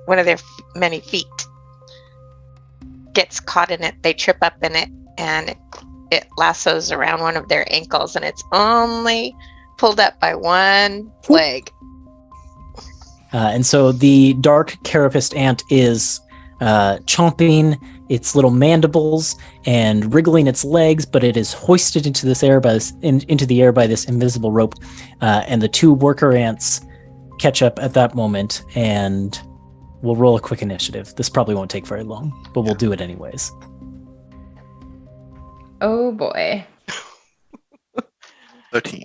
one of their many feet gets caught in it. They trip up in it, and it lassos around one of their ankles, and it's only pulled up by one leg. And so the dark carapaced ant is chomping its little mandibles and wriggling its legs, but it is hoisted into this air into the air by this invisible rope. And the 2 worker ants catch up at that moment, and we'll roll a quick initiative. This probably won't take very long, but we'll do it anyways. Oh boy. 13.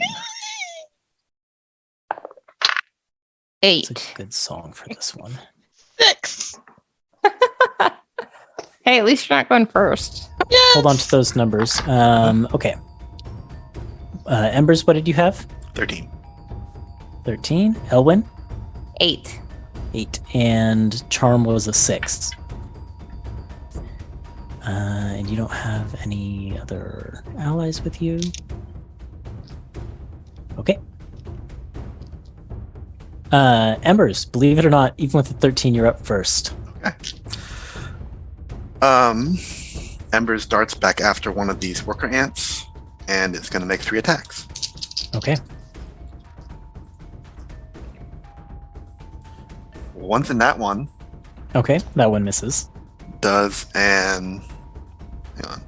8. It's a good song for this one. 6. Hey, at least you're not going first. Hold on to those numbers. Okay. Embers, what did you have? 13. 13. Elwyn? 8. 8. And Charm was a 6. And you don't have any other allies with you? Okay. Embers, believe it or not, even with the 13, you're up first. Okay. Embers darts back after one of these worker ants, and it's going to make 3 attacks. Okay. One's in that one. Okay, that one misses. Does an... Hang on.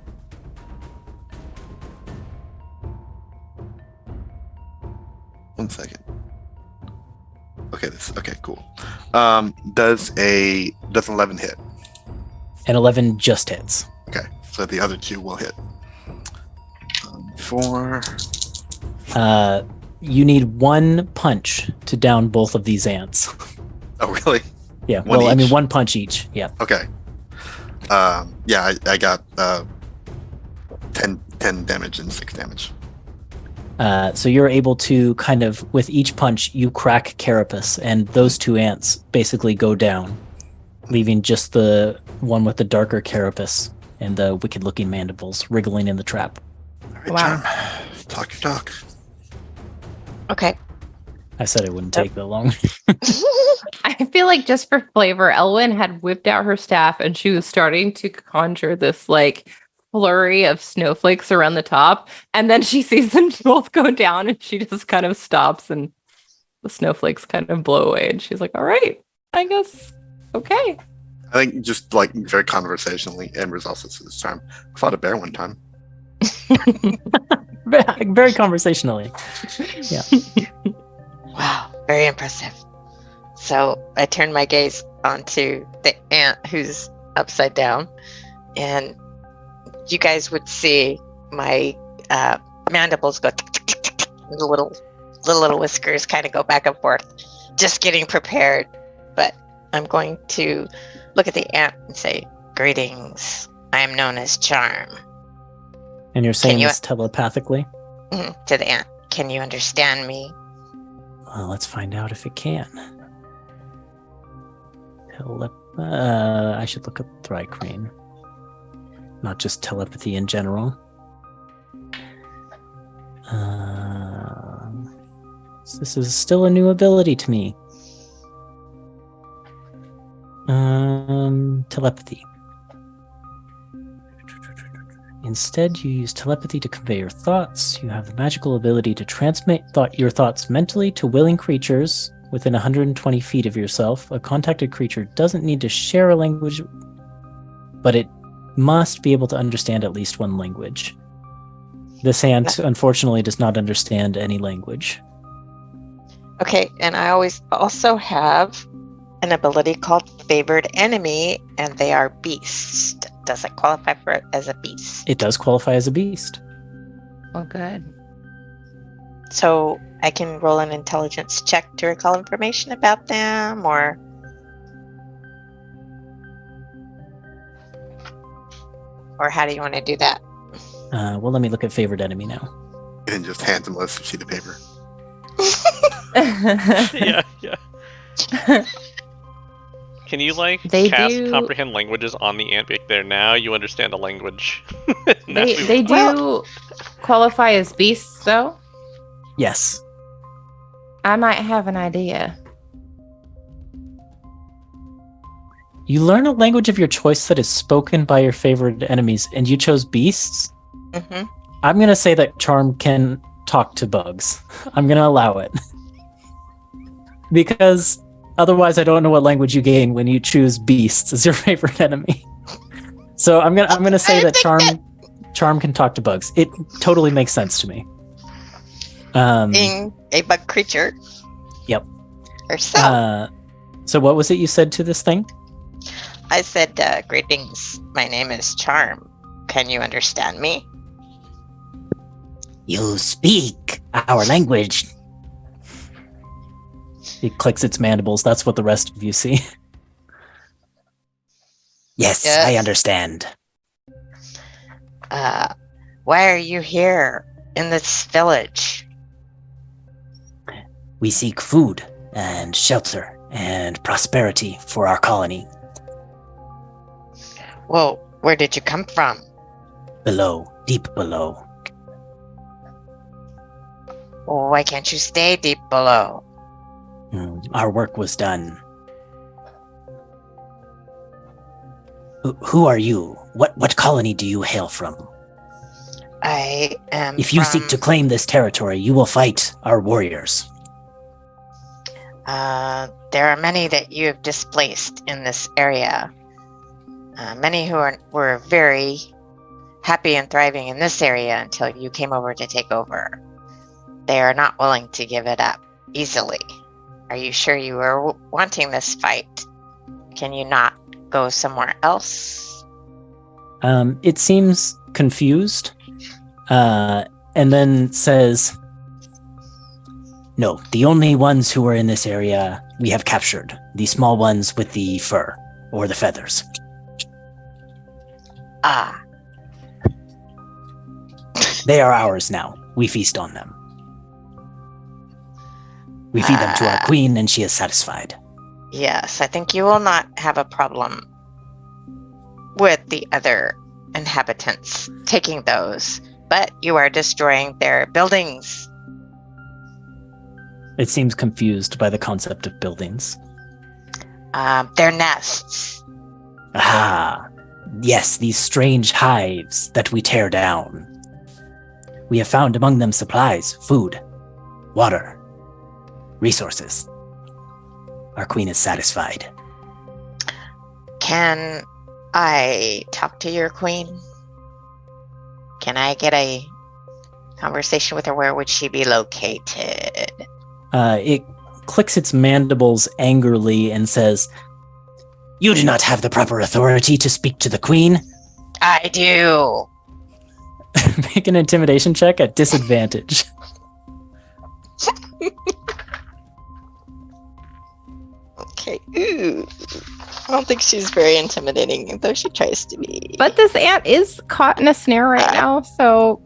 One second. Okay, okay, cool. Does an 11 hit? And 11 just hits. Okay, so the other 2 will hit. 4. You need 1 punch to down both of these ants. Oh, really? Yeah, One well, I mean, each? 1 punch each. Yeah. Okay. Yeah, I got 10 damage and 6 damage. So you're able to kind of, with each punch, you crack Carapace, and those 2 ants basically go down, leaving just the one with the darker carapace and the wicked-looking mandibles wriggling in the trap. All right, Wow. Charm. Talk your talk. Okay. I said it wouldn't take that long. I feel like just for flavor, Elwyn had whipped out her staff and she was starting to conjure this like flurry of snowflakes around the top. And then she sees them both go down and she just kind of stops and the snowflakes kind of blow away. And she's like, all right, I guess. Okay. I think just like very conversationally, Embers also says, "Charm, I fought a bear one time." Very conversationally. Yeah. Wow, very impressive. So I turn my gaze onto the ant who's upside down, and you guys would see my mandibles go tick, tick, tick, tick, tick, and the little whiskers kind of go back and forth, just getting prepared. But I'm going to look at the ant and say, "Greetings. I am known as Charm." And you're saying you- this telepathically? To the ant. Can you understand me? Well, let's find out if it can. I should look up Thrycrane. Not just telepathy in general. This is still a new ability to me. Telepathy. Instead, you use telepathy to convey your thoughts. You have the magical ability to transmit your thoughts mentally to willing creatures within 120 feet of yourself. A contacted creature doesn't need to share a language, but it must be able to understand at least one language. This ant, unfortunately, does not understand any language. Okay, and I always also have an ability called Favored Enemy, and they are beasts. Does it qualify for it as a beast? It does qualify as a beast. Oh, good. So I can roll an intelligence check to recall information about them, or how do you want to do that? Well, let me look at favored enemy now. And just hands him a sheet of paper. Yeah, yeah. Can you They cast do- comprehend languages on the ant? There now, you understand a language. They do qualify as beasts, though. Yes. I might have an idea. You learn a language of your choice that is spoken by your favored enemies, and you chose beasts? Mm-hmm. I'm going to say that Charm can talk to bugs. I'm going to allow it. Because otherwise I don't know what language you gain when you choose beasts as your favorite enemy. So I'm going to say that Charm can talk to bugs. It totally makes sense to me. Being a bug creature. Yep. Herself. So what was it you said to this thing? I said, greetings. My name is Charm. Can you understand me? You speak our language. It clicks its mandibles. That's what the rest of you see. Yes, Yes. I understand. Why are you here in this village? We seek food and shelter and prosperity for our colony. Well, where did you come from? Below, deep below. Why can't you stay deep below? Our work was done. Who are you? What colony do you hail from? I am. If you seek to claim this territory, you will fight our warriors. There are many that you have displaced in this area. Many who were very happy and thriving in this area until you came over to take over. They are not willing to give it up easily. Are you sure you are wanting this fight? Can you not go somewhere else? It seems confused, and then says, no, the only ones who are in this area we have captured. The small ones with the fur, or the feathers. Ah. They are ours now. We feast on them. We feed them to our queen, and she is satisfied. Yes, I think you will not have a problem with the other inhabitants taking those, but you are destroying their buildings. It seems confused by the concept of buildings. Their nests. Ah, yes, these strange hives that we tear down. We have found among them supplies, food, water, resources. Our queen is satisfied. Can I talk to your queen? Can I get a conversation with her? Where would she be located? It clicks its mandibles angrily and says, "You do not have the proper authority to speak to the queen." I do. Make an intimidation check at disadvantage. Okay. Ooh. I don't think she's very intimidating, though she tries to be. But this ant is caught in a snare right now, so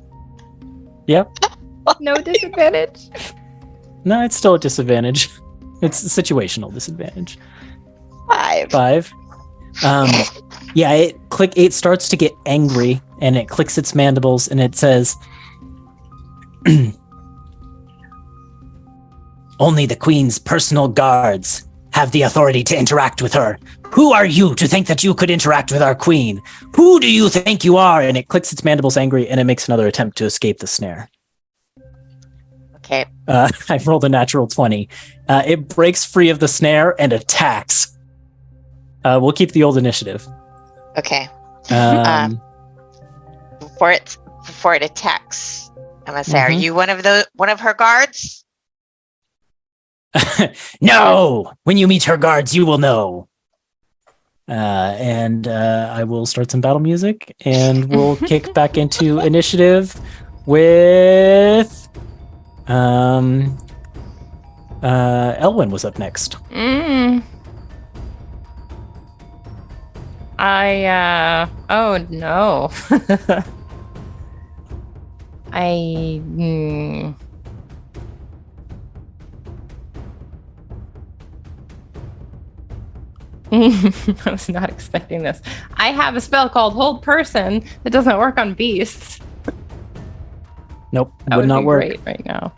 Yep. no disadvantage. No, it's still a disadvantage. It's a situational disadvantage. 5. 5. Yeah, it starts to get angry and it clicks its mandibles and it says, "Only the queen's personal guards have the authority to interact with her. Who are you to think that you could interact with our queen? Who do you think you are?" And it clicks its mandibles angry and it makes another attempt to escape the snare. Okay. I rolled a natural 20. It breaks free of the snare and attacks. We'll keep the old initiative. Okay. Um, Before it attacks, I'm gonna say, Are you one of her guards? No! When you meet her guards, you will know. And I will start some battle music, and we'll kick back into initiative with Elwyn was up next. Oh no. I was not expecting this. I have a spell called Hold Person that doesn't work on beasts. Nope, That would not be work. great right now.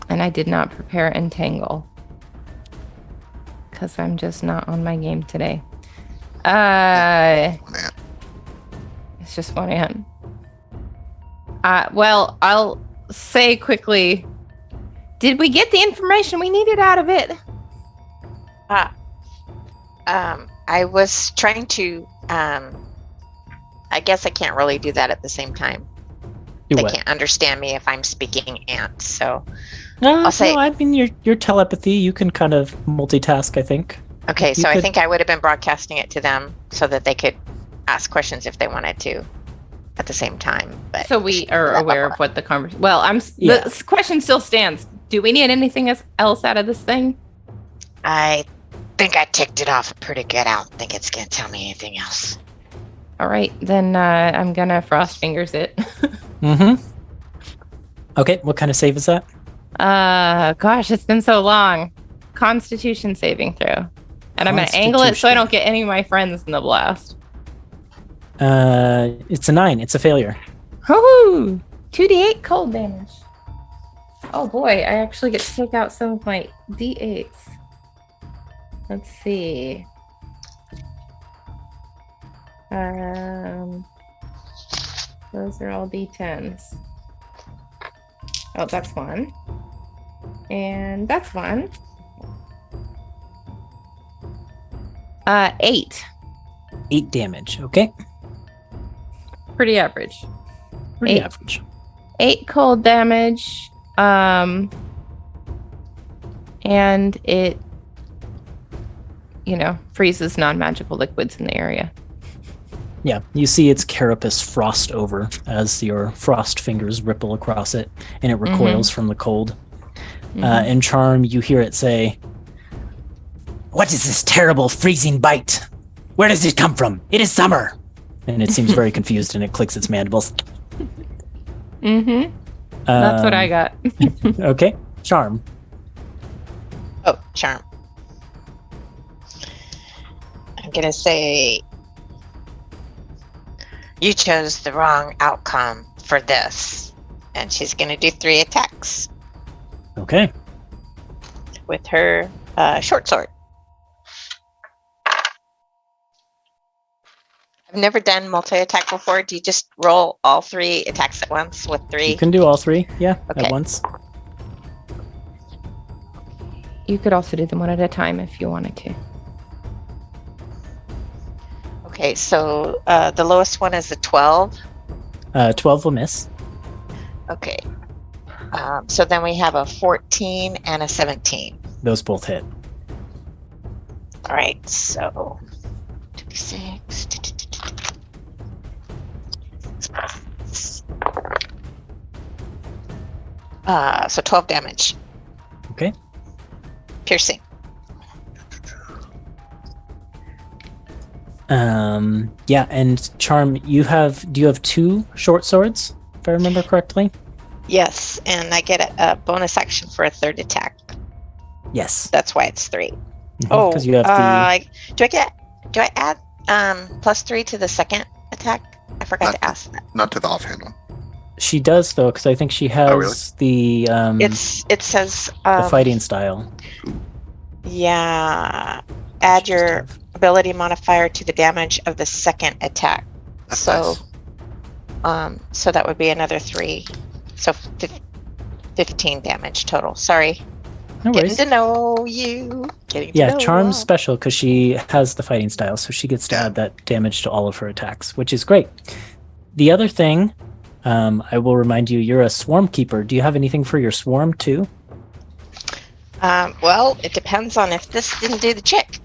And I did not prepare Entangle. Because I'm just not on my game today. Man. It's just one ant. Well, I'll say quickly, did we get the information we needed out of it? I was trying to. I guess I can't really do that at the same time. They can't understand me if I'm speaking ant. So I'll say. No, I mean your telepathy. You can kind of multitask. I think. Okay, so You I could- think I would have been broadcasting it to them so that they could ask questions if they wanted to at the same time. But So we are aware of what the conversation. Well, Yeah. the question still stands. Do we need anything else out of this thing? I think I ticked it off pretty good. I don't think it's gonna tell me anything else. All right, then I'm gonna frost fingers it. Mm-hmm. Okay, what kind of save is that? Gosh, it's been so long. Constitution saving throw. And I'm gonna angle it so I don't get any of my friends in the blast. It's a 9. It's a failure. Woohoo! 2d8 cold damage. Oh boy, I actually get to take out some of my d8s. Let's see. Those are all d10s. Oh, that's one. And that's one. 8. 8 damage. Okay. Pretty average. Pretty 8. average. 8 cold damage. And it, freezes non-magical liquids in the area. Yeah, you see its carapace frost over as your frost fingers ripple across it, and it recoils from the cold. In Charm, you hear it say, "What is this terrible freezing bite? Where does it come from? It is summer!" And it seems very confused, and it clicks its mandibles. That's what I got. Okay, Charm. Oh, charm. I'm gonna say you chose the wrong outcome for this. And she's gonna do 3 attacks Okay. with her short sword. I've never done multi-attack before. Do you just roll all 3 attacks at once with 3? You can do all 3, yeah, Okay. at once. You could also do them one at a time if you wanted to. Okay, so the lowest one is a 12. 12 will miss. Okay. So then we have a 14 and a 17. Those both hit. All right, so 2d6. So 12 damage. Okay. Piercing. Yeah, and Charm, do you have 2 short swords, if I remember correctly? Yes, and I get a bonus action for a 3rd attack. Yes. That's why it's 3. Oh, because you have the... do I add +3 to the 2nd attack? I forgot to ask that. Not to the offhand one. She does, though, because I think she has really? It says the fighting style. Yeah. Add your ability modifier to the damage of the 2nd attack. That's So nice. so that would be another 3. So 15 damage total. Sorry. No Getting worries. to know you. Getting to Yeah, know Charm's you. special because she has the fighting style, so she gets to add that damage to all of her attacks, which is great. The other thing, I will remind you, you're a swarm keeper. Do you have anything for your swarm too? Well, it depends on if this didn't do the trick.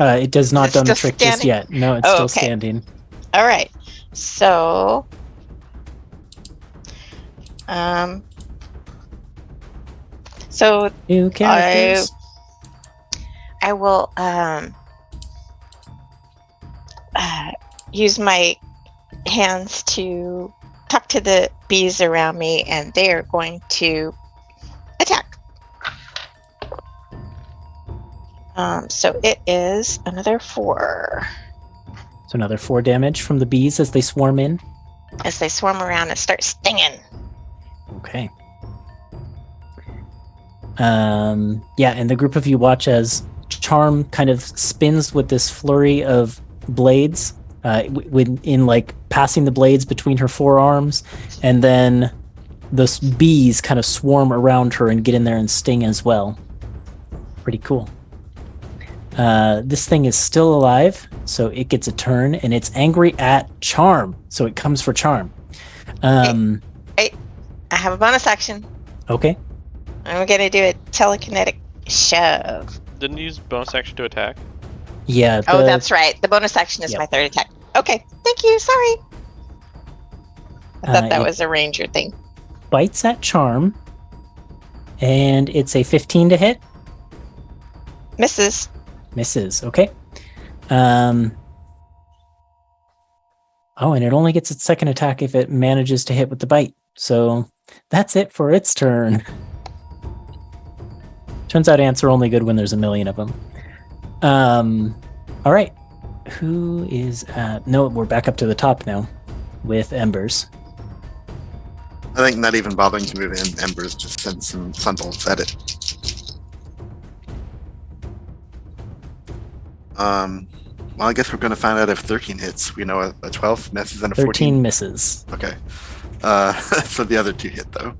It does not Is it done the still trick just standing? yet. No, it's Oh, still okay. standing. All right. So, New characters. I will use my hands to talk to the bees around me, and they are going to attack. So it is another 4 So another 4 damage from the bees as they swarm in. as they swarm around and start stinging. Okay. Yeah, and the group of you watch as Charm kind of spins with this flurry of blades, in like passing the blades between her forearms, and then the bees kind of swarm around her and get in there and sting as well. Pretty cool. This thing is still alive, so it gets a turn, and it's angry at Charm, so it comes for Charm. I have a bonus action. Okay. I'm going to do a telekinetic shove. Didn't you use bonus action to attack? Yeah. Oh, that's right. The bonus action is Yep. my 3rd attack. Okay, thank you. Sorry. I thought that it was a ranger thing. bites at Charm, And it's a 15 to hit. Misses. Misses. Okay. Oh, and it only gets its second attack if it manages to hit with the bite. So that's it for its turn. Turns out ants are only good when there's a million of them. All right. Who is at... No, we're back up to the top now with Embers. I think not even bothering to move in, Embers just send some sunbolts at it. Well, I guess we're going to find out if 13 hits. We know a 12 misses and a 13 14. misses. Okay. So the other two hit, though.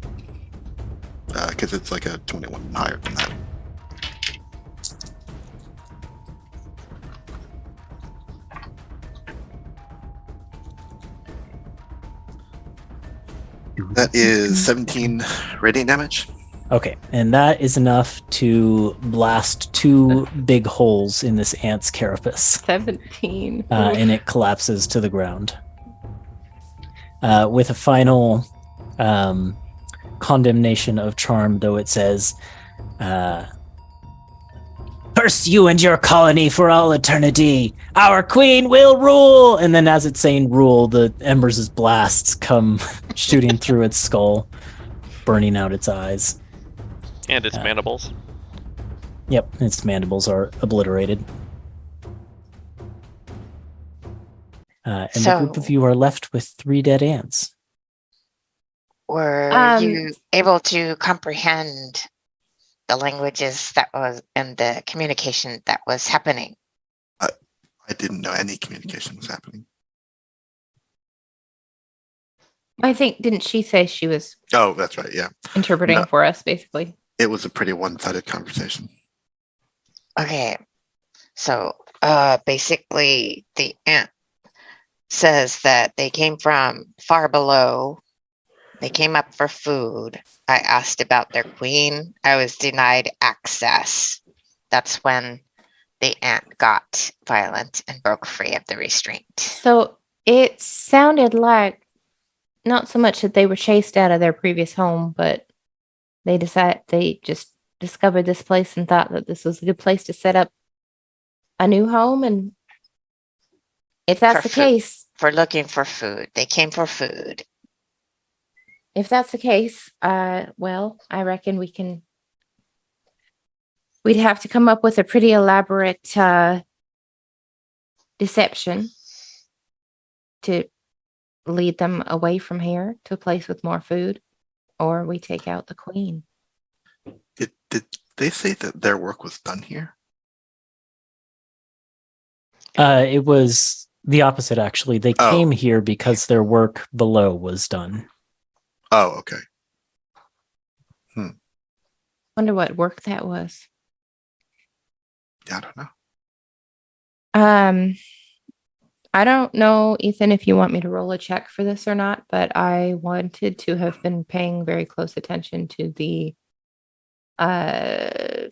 Because it's like a 21 and higher than that. That is 17 radiant damage. Okay, and that is enough to blast 2 big holes in this ant's carapace. 17. And it collapses to the ground. With a final condemnation of charm, though, it says, "Curse you and your colony for all eternity! Our queen will rule!" And then as it's saying rule, the embers' blasts come shooting through its skull, burning out its eyes. And its mandibles. Yep, its mandibles are obliterated. And the group of you are left with 3 dead ants. Were you able to comprehend the languages that was and the communication that was happening? I didn't know any communication was happening. I think, didn't she say she was Oh, that's right, yeah. interpreting No. for us, basically? It was a pretty one-sided conversation. Okay. So basically the ant says that they came from far below. They came up for food. I asked about their queen. I was denied access. That's when the ant got violent and broke free of the restraint. So it sounded like not so much that they were chased out of their previous home, but they just discovered this place and thought that this was a good place to set up a new home. And if that's the case, For looking for food. They came for food. if that's the case, well, I reckon we'd have to come up with a pretty elaborate deception to lead them away from here to a place with more food, or we take out the queen. Did they say that their work was done here? It was the opposite, actually. They came here because their work below was done. Oh, okay. Wonder what work that was. Yeah, I don't know. I don't know, Ethan, if you want me to roll a check for this or not, but I wanted to have been paying very close attention to the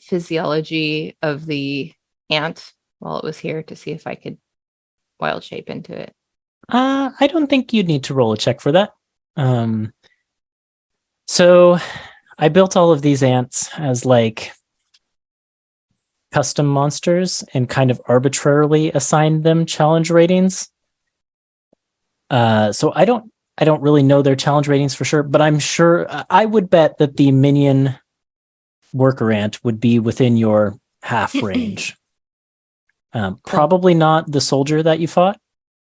physiology of the ant while it was here to see if I could wild shape into it. I don't think you'd need to roll a check for that. So I built all of these ants as like custom monsters and kind of arbitrarily assigned them challenge ratings. So I don't really know their challenge ratings for sure, but I'm sure I would bet that the minion worker ant would be within your half range. Probably not the soldier that you fought,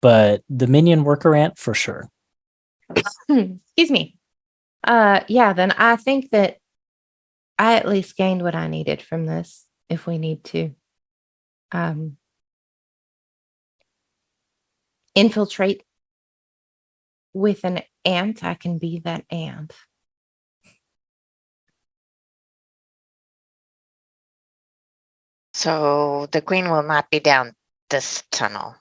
but the minion worker ant for sure. Excuse me. Yeah, then I think that I at least gained what I needed from this if we need to infiltrate with an ant. I can be that ant. So the queen will not be down this tunnel.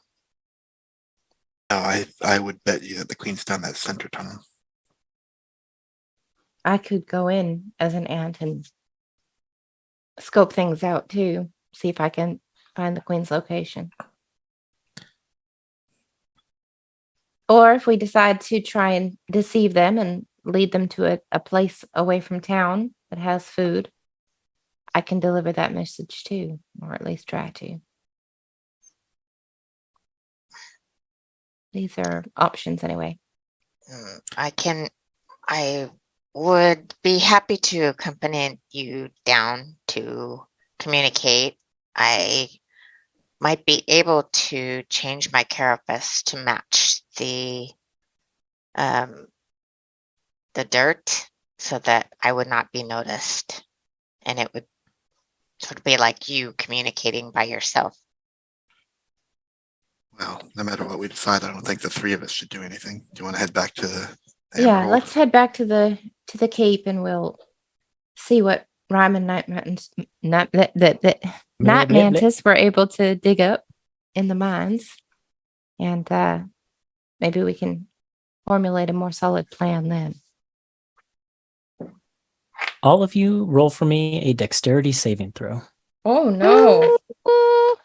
No, I would bet you that the queen's down that center tunnel. I could go in as an ant and scope things out too, see if I can find the queen's location. Or if we decide to try and deceive them and lead them to a place away from town that has food, I can deliver that message too, or at least try to. These are options anyway. I would be happy to accompany you down to communicate. I might be able to change my carapace to match the dirt so that I would not be noticed, and it would sort of be like you communicating by yourself. Well, no matter what we decide, I don't think the three of us should do anything. Do you want to head back to the Yeah, Emerald? let's head back to the Cape and we'll see what Rhyme and Night Mantis were able to dig up in the mines, and maybe we can formulate a more solid plan then. All of you roll for me a dexterity saving throw. Oh no! I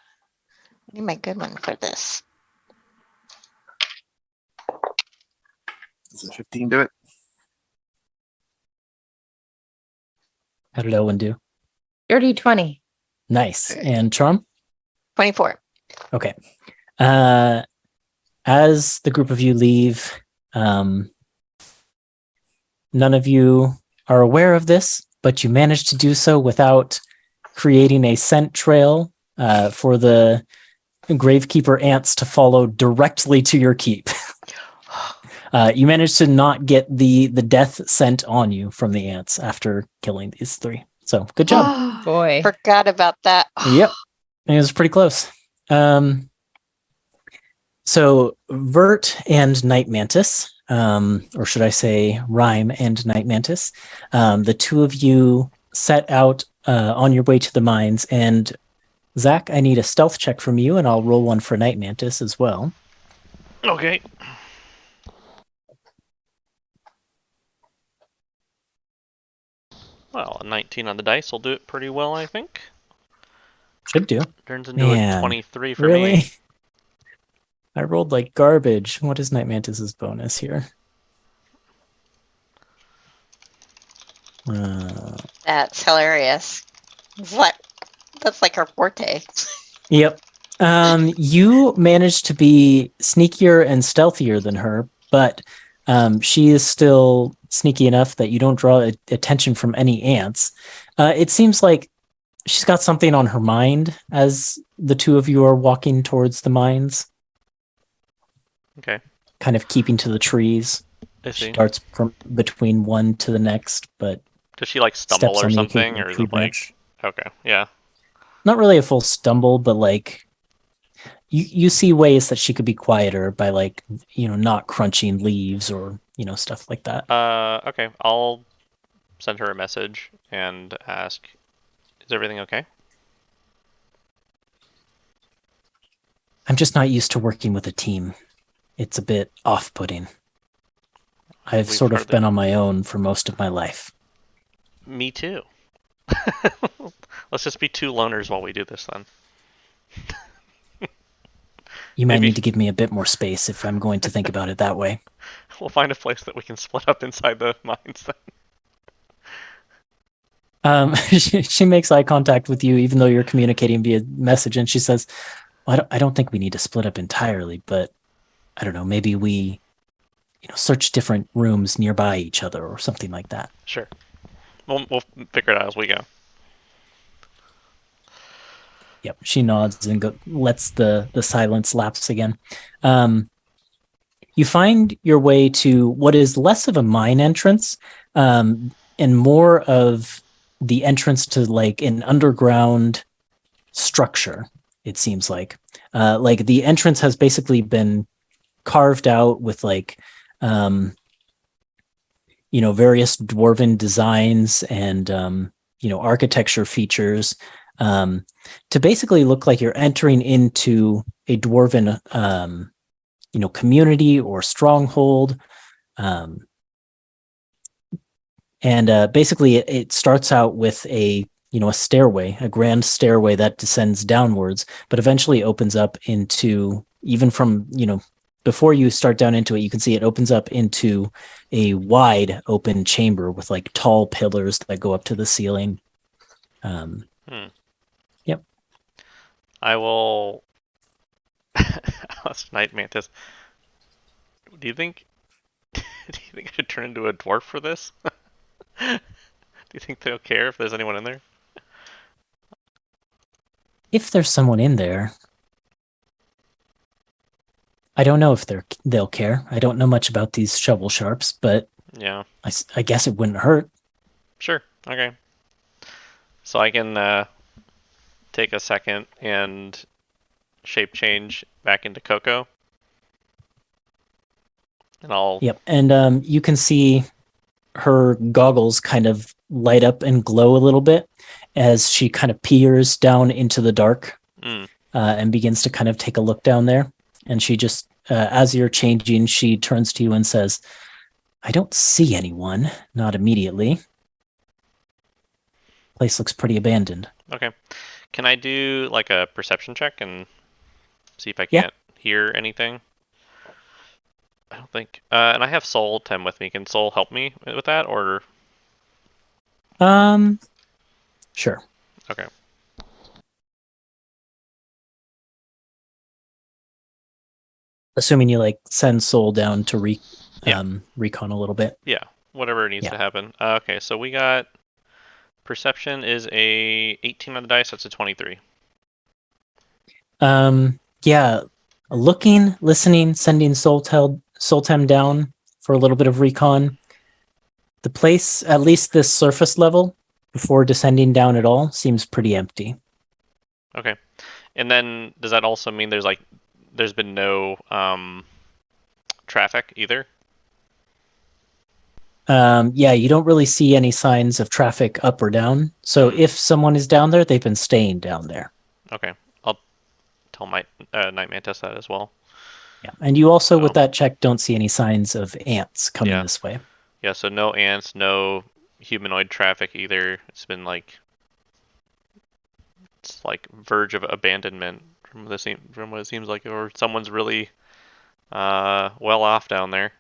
need my good one for this. Does a 15 do it? How did Owen do? Dirty 20. Nice. And Charm? 24. Okay. As the group of you leave, none of you are aware of this, but you managed to do so without creating a scent trail for the Gravekeeper ants to follow directly to your keep. You managed to not get the death scent on you from the ants after killing these three. So good job. Oh boy. Forgot about that. Yep. It was pretty close. So Vert and Night Mantis, or should I say Rhyme and Night Mantis, the two of you set out on your way to the mines. And Zach, I need a stealth check from you, and I'll roll one for Night Mantis as well. Okay. Well, a 19 on the dice will do it pretty well, I think. Should do. Turns into Man, a 23 for really? me. I rolled like garbage. What is Night Mantis's bonus here? That's hilarious. That's like her forte. Yep. You managed to be sneakier and stealthier than her, but she is still sneaky enough that you don't draw attention from any ants. It seems like she's got something on her mind as the two of you are walking towards the mines. Okay. Kind of keeping to the trees. I see. She darts from between one to the next, but Does she like stumble steps or on the something, occasional or is tree it like branch. okay, yeah, Not really a full stumble, but like you see ways that she could be quieter by like, not crunching leaves or, stuff like that. okay. I'll send her a message and ask, is everything okay? I'm just not used to working with a team. It's a bit off-putting. I've We've sort of heard been that. on my own for most of my life. Me too. Let's just be two loners while we do this then. You might Maybe. need to give me a bit more space if I'm going to think about it that way. We'll find a place that we can split up inside the mines then. She makes eye contact with you, even though you're communicating via message, and she says, I don't think we need to split up entirely, but I don't know, maybe we, search different rooms nearby each other or something like that. Sure. We'll figure it out as we go. Yep. She nods and lets the silence lapse again. You find your way to what is less of a mine entrance, and more of the entrance to like an underground structure. It seems like the entrance has basically been carved out with like, various dwarven designs and, architecture features, to basically look like you're entering into a dwarven, community or stronghold. Basically it starts out with a stairway, a grand stairway that descends downwards, but eventually opens up into, even from, before you start down into it, you can see it opens up into a wide open chamber with like tall pillars that go up to the ceiling. Yep. I will. That's Night Mantis. Do you think? Do you think I should turn into a dwarf for this? Do you think they'll care if there's anyone in there? If there's someone in there, I don't know if they'll care. I don't know much about these shovel sharps, but Yeah. I guess it wouldn't hurt. Sure. Okay. So I can take a second and shape change back into Coco. And I'll. Yep, and you can see her goggles kind of light up and glow a little bit as she kind of peers down into the dark and begins to kind of take a look down there. And she just, as you're changing, she turns to you and says, "I don't see anyone, not immediately. Place looks pretty abandoned." Okay. Can I do like a perception check and see if I Yeah. can't hear anything? I don't think. And I have Soul 10 with me. Can Soul help me with that, or? Sure. Okay. Assuming you like send Soul down to recon a little bit. Yeah. Whatever needs Yeah. to happen. Okay. So we got perception is a 18 on the dice. That's a 23. Yeah. Looking, listening, sending Soltem down for a little bit of recon. The place, at least this surface level, before descending down at all, seems pretty empty. Okay. And then does that also mean there's been no traffic either? Yeah, you don't really see any signs of traffic up or down. So if someone is down there, they've been staying down there. Okay. I'll tell my Night Mantis that as well. Yeah. And you also, with that check, don't see any signs of ants coming this way. Yeah, so no ants, no humanoid traffic either. It's been like verge of abandonment from what it seems like, or someone's really well off down there.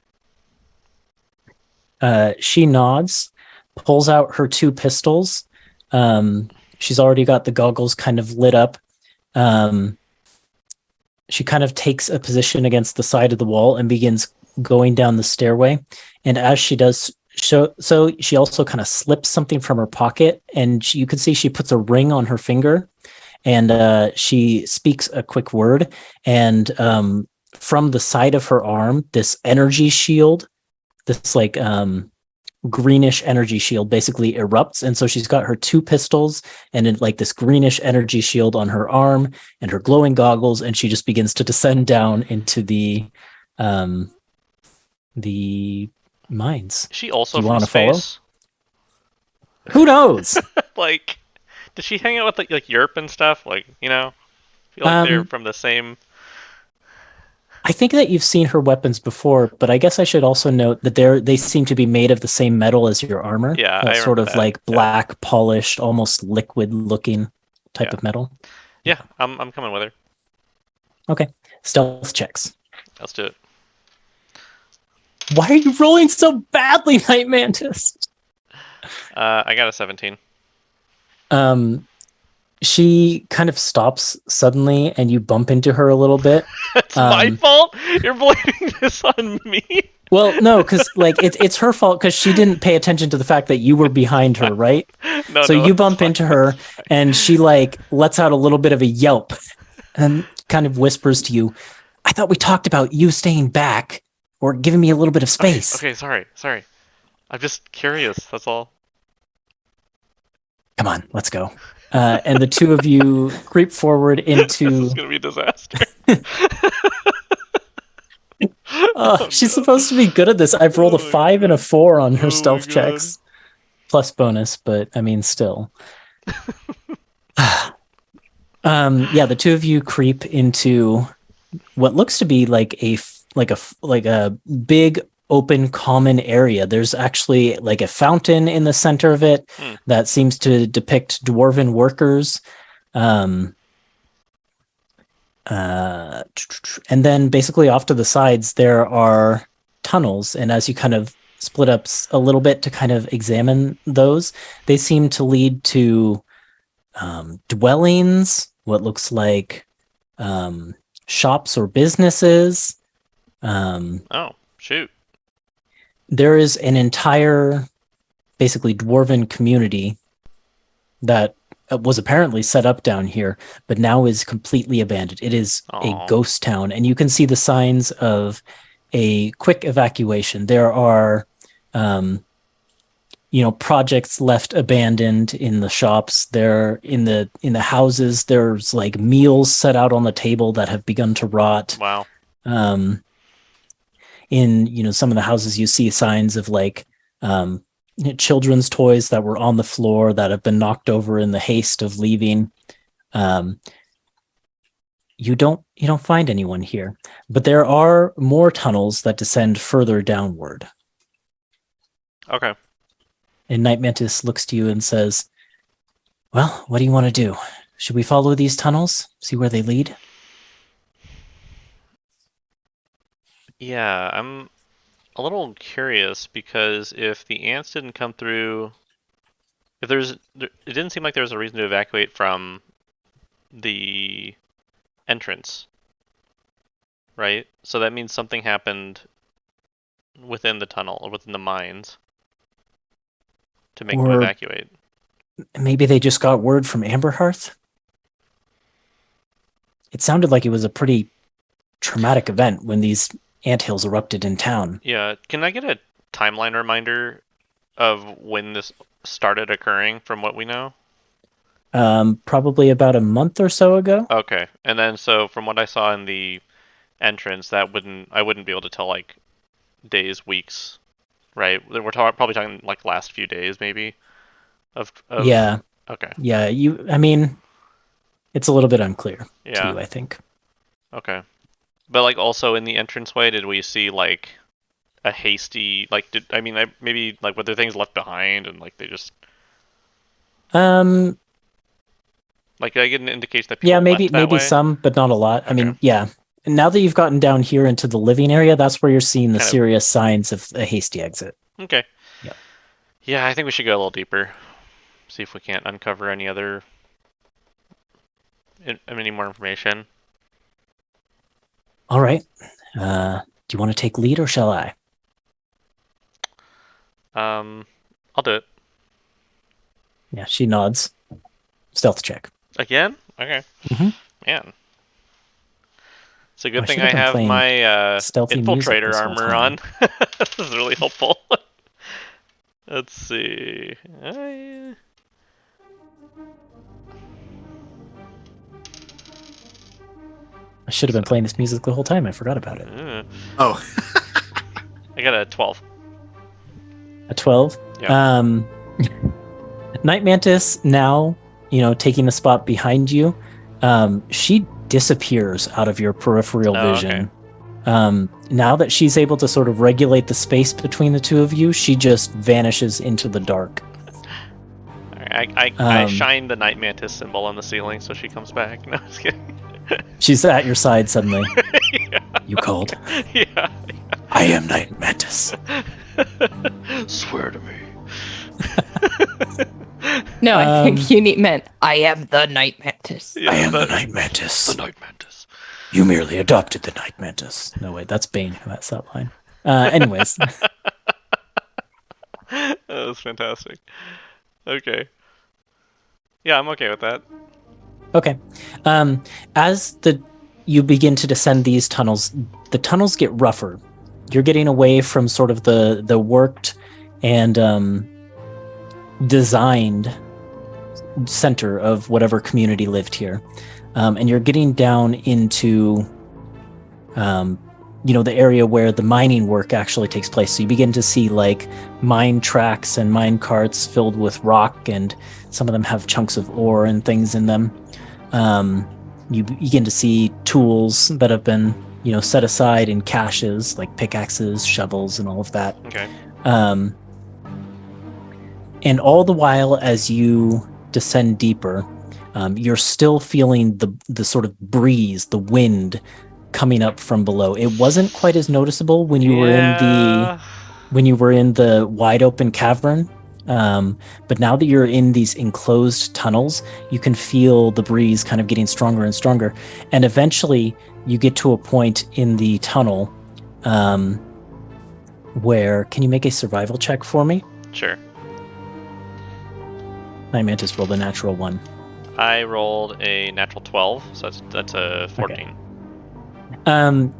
She nods, pulls out her 2 pistols. She's already got the goggles kind of lit up. She kind of takes a position against the side of the wall and begins going down the stairway. And as she does so she also kind of slips something from her pocket, and you can see she puts a ring on her finger, and she speaks a quick word, and from the side of her arm, this energy shield, this like greenish energy shield basically erupts. And so she's got her 2 pistols and like this greenish energy shield on her arm and her glowing goggles, and she just begins to descend down into the mines. Is she also Do you from wanna follow? space? Who knows? Like, does she hang out with like Europe and stuff? Like, you know, I feel like they're from the same. I think that you've seen her weapons before, but I guess I should also note that they seem to be made of the same metal as your armor. Yeah, that I sort of remember that. like black, polished, almost liquid-looking type of metal. Yeah, I'm coming with her. Okay, stealth checks. Let's do it. Why are you rolling so badly, Night Mantis? I got a 17. She kind of stops suddenly, and you bump into her a little bit. It's my fault. You're blaming this on me. Well, no, because like it's her fault because she didn't pay attention to the fact that you were behind her, right? So you bump into her, and she like lets out a little bit of a yelp, and kind of whispers to you, "I thought we talked about you staying back or giving me a little bit of space." Okay, sorry. I'm just curious. That's all. Come on, let's go. And the 2 of you creep forward into. This is gonna be a disaster. She's supposed to be good at this. I've rolled a 5 and a 4 on her stealth checks, plus bonus, but I mean, still. Yeah, the 2 of you creep into what looks to be like a big open common area. There's actually like a fountain in the center of it that seems to depict dwarven workers. And then basically off to the sides, there are tunnels. And as you kind of split up a little bit to kind of examine those, they seem to lead to dwellings, what looks like shops or businesses. Oh, shoot. There is an entire, basically, dwarven community that was apparently set up down here, but now is completely abandoned. It is a Aw. ghost town, and you can see the signs of a quick evacuation. There are, projects left abandoned in the shops. There in the houses. There's like meals set out on the table that have begun to rot. Wow. In some of the houses, you see signs of like children's toys that were on the floor that have been knocked over in the haste of leaving. You don't find anyone here, but there are more tunnels that descend further downward. Okay. And Night Mantis looks to you and says, "Well, what do you want to do? Should we follow these tunnels, see where they lead?" Yeah, I'm a little curious because if the ants didn't come through, it didn't seem like there was a reason to evacuate from the entrance, right? So that means something happened within the tunnel or within the mines to make them Or- evacuate. Maybe they just got word from Amberhearth? It sounded like it was a pretty traumatic event when these anthills erupted in town. Yeah, can I get a timeline reminder of when this started occurring from what we know? Probably about a month or so ago. Okay, and then so from what I saw in the entrance, I wouldn't be able to tell like days, weeks, right? We're probably talking like last few days, maybe. Of Yeah. Okay. Yeah, it's a little bit unclear to Yeah. you, I think. Okay. But like also in the entranceway, did we see like a hasty maybe like were there things left behind and like they just like I get an indication that people Yeah, left that way? some, but not a lot. I Okay. mean, yeah. And now that you've gotten down here into the living area, that's where you're seeing the Kind of- serious signs of a hasty exit. Okay. Yeah. Yeah, I think we should go a little deeper. See if we can't uncover any other any more information. All right. Do you want to take lead or shall I? I'll do it. Yeah, she nods. Stealth check. Again? Okay. Mhm. Man. It's a good I thing should have I been have playing my stealthy music infiltrator this whole armor time. on. This is really helpful. Let's see. I should have been playing this music the whole time. I forgot about it. Oh, I got a 12. A 12. Yeah. Night Mantis now, taking the spot behind you. She disappears out of your peripheral Oh, vision. Now that she's able to sort of regulate the space between the two of you, she just vanishes into the dark. Alright, I shine the Night Mantis symbol on the ceiling so she comes back. No, I'm just kidding. She's at your side suddenly. Yeah. You called. Yeah. I am Night Mantis. Swear to me. No, I think Um, you meant I am the Night Mantis. Yeah, I am the that- Night Mantis. The Night Mantis. You merely adopted the Night Mantis. No, wait, that's Bane who has that line. Anyways. That was fantastic. Okay. Yeah, I'm okay with that. Okay. As you begin to descend these tunnels, the tunnels get rougher. You're getting away from sort of the worked and designed center of whatever community lived here. And you're getting down into the area where the mining work actually takes place. So you begin to see like mine tracks and mine carts filled with rock, and some of them have chunks of ore and things in them. You begin to see tools that have been, set aside in caches, like pickaxes, shovels, and all of that. Okay. And all the while, as you descend deeper, You're still feeling the sort of breeze, the wind coming up from below. It wasn't quite as noticeable when you were in the wide open cavern. But now that you're in these enclosed tunnels, you can feel the breeze kind of getting stronger and stronger. And eventually you get to a point in the tunnel where, can you make a survival check for me? Sure. Night Mantis rolled a natural 1. I rolled a natural 12, so that's a 14.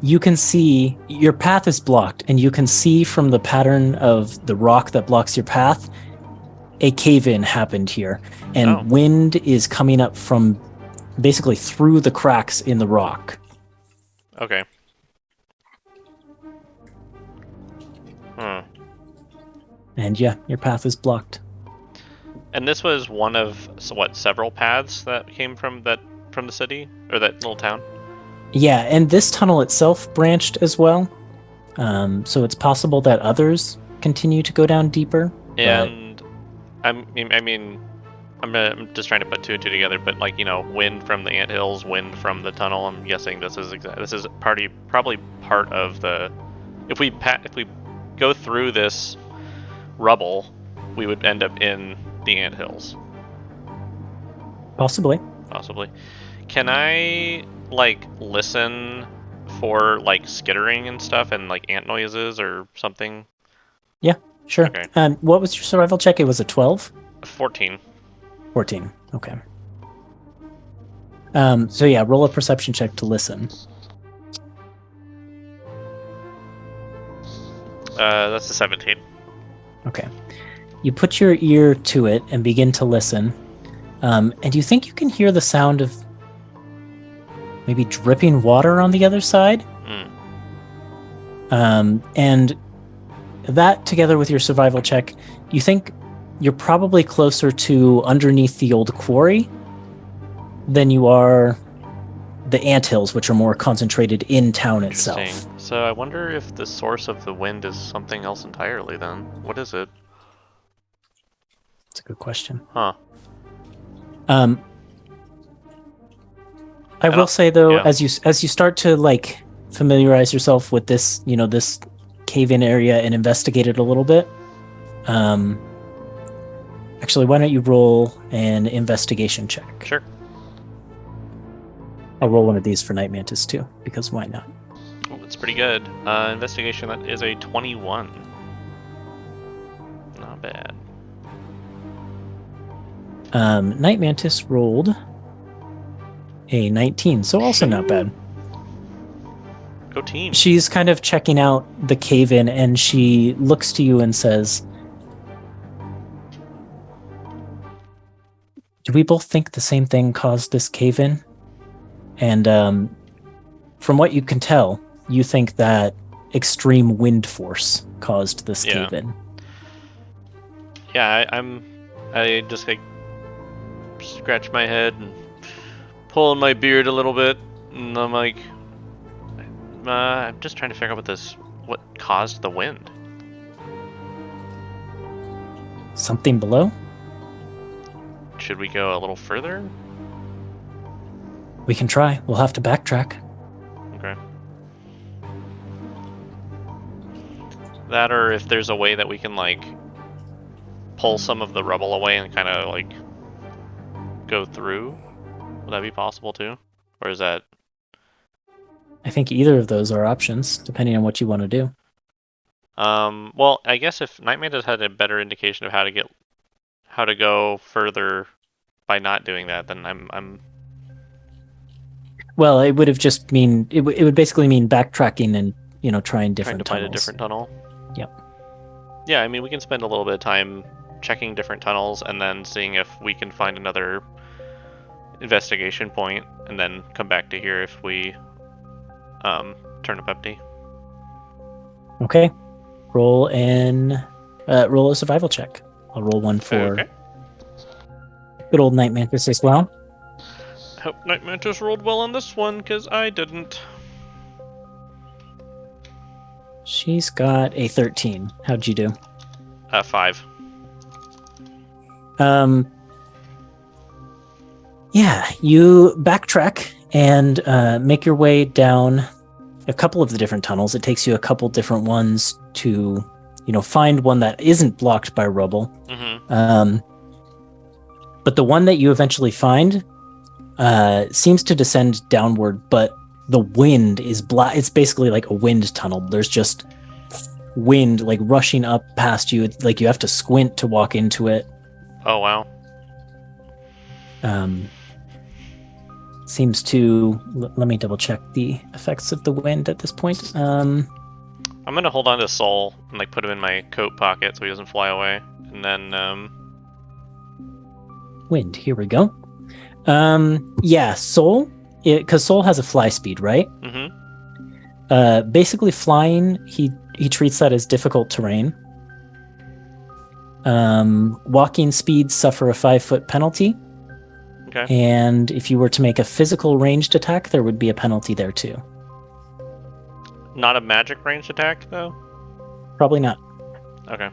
You can see your path is blocked, and you can see from the pattern of the rock that blocks your path, a cave-in happened here, and wind is coming up from basically through the cracks in the rock. Okay. And yeah, your path is blocked. And this was one of several paths that came from the city or that little town. Yeah, and this tunnel itself branched as well, so it's possible that others continue to go down deeper. And I'm just trying to put two and two together, but wind from the anthills, wind from the tunnel. I'm guessing this is probably part of the. If we go through this rubble, we would end up in the anthills. Possibly. Can I listen for skittering and stuff and ant noises or something? Yeah, sure. Okay. What was your survival check? It was a 12? 14. 14. Okay. So yeah, roll a perception check to listen. That's a 17. Okay. You put your ear to it and begin to listen. And you think you can hear the sound of maybe dripping water on the other side? And that, together with your survival check, you think you're probably closer to underneath the old quarry than you are the anthills, which are more concentrated in town itself. Interesting. So I wonder if the source of the wind is something else entirely then. What is it? That's a good question. Huh. I will say though, yeah. as you start to familiarize yourself with this, this cave-in area and investigate it a little bit. Actually, why don't you roll an investigation check? Sure. I'll roll one of these for Night Mantis too, because why not? Oh, that's pretty good. Investigation, that is a 21. Not bad. Night Mantis rolled a 19, so also not bad. Go team. She's kind of checking out the cave-in, and she looks to you and says, do we both think the same thing caused this cave-in? And from what you can tell, you think that extreme wind force caused this cave-in. Yeah, I just scratch my head and pull my beard a little bit, and I'm I'm just trying to figure out what caused the wind. Something below? Should we go a little further? We can try. We'll have to backtrack. Okay. That, or if there's a way that we can pull some of the rubble away and kind of go through, would that be possible too? Or is that? I think either of those are options, depending on what you want to do. Well, I guess if Night Mantis had a better indication of how to go further by not doing that, then I'm. Well, it would have just it would basically mean backtracking and trying different trying to tunnels. find a different tunnel. Yep. Yeah, I mean we can spend a little bit of time checking different tunnels and then seeing if we can find another investigation point, and then come back to here if we turn up empty. Okay. Roll a survival check. I'll roll one for good old Night Mantis as well. I hope Night Mantis rolled well on this one, because I didn't. She's got a 13. How'd you do? 5. Yeah, Yeah, you backtrack and make your way down a couple of the different tunnels. It takes you a couple different ones to, find one that isn't blocked by rubble. Mm-hmm. But the one that you eventually find seems to descend downward, but the wind is black. It's basically like a wind tunnel. There's just wind like rushing up past you. It's like you have to squint to walk into it. Oh, wow. Seems to let me double check the effects of the wind at this point. I'm going to hold on to Soul and like put him in my coat pocket so he doesn't fly away. And then, Wind, here we go. Yeah, Soul, because Soul has a fly speed, right? mm-hmm. Basically flying, he treats that as difficult terrain. Walking speeds suffer a 5-foot penalty. Okay. And if you were to make a physical ranged attack, there would be a penalty there too. Not a magic ranged attack, though? Probably not. Okay.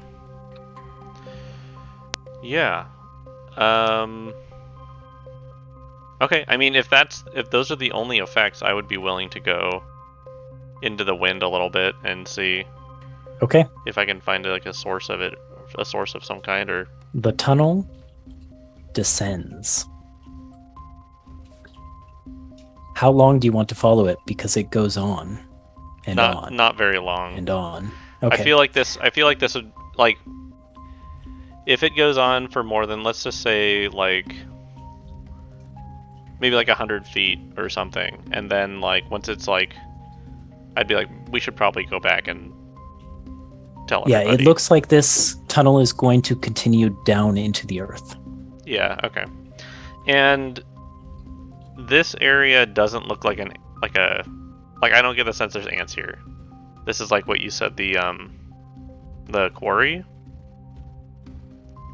Yeah. Okay, I mean, if those are the only effects, I would be willing to go into the wind a little bit and see Okay. if I can find like a source of some kind, or The tunnel descends. How long do you want to follow it? Because it goes on and on not very long. and on. Okay. I feel like this would, like, if it goes on for more than, let's just say, like, maybe like 100 feet or something, and then like once it's like, I'd be like, we should probably go back and tell everybody. Yeah, it looks like this tunnel is going to continue down into the earth. Yeah, okay. And this area doesn't look like I don't get the sense there's ants here. This is like what you said, the quarry?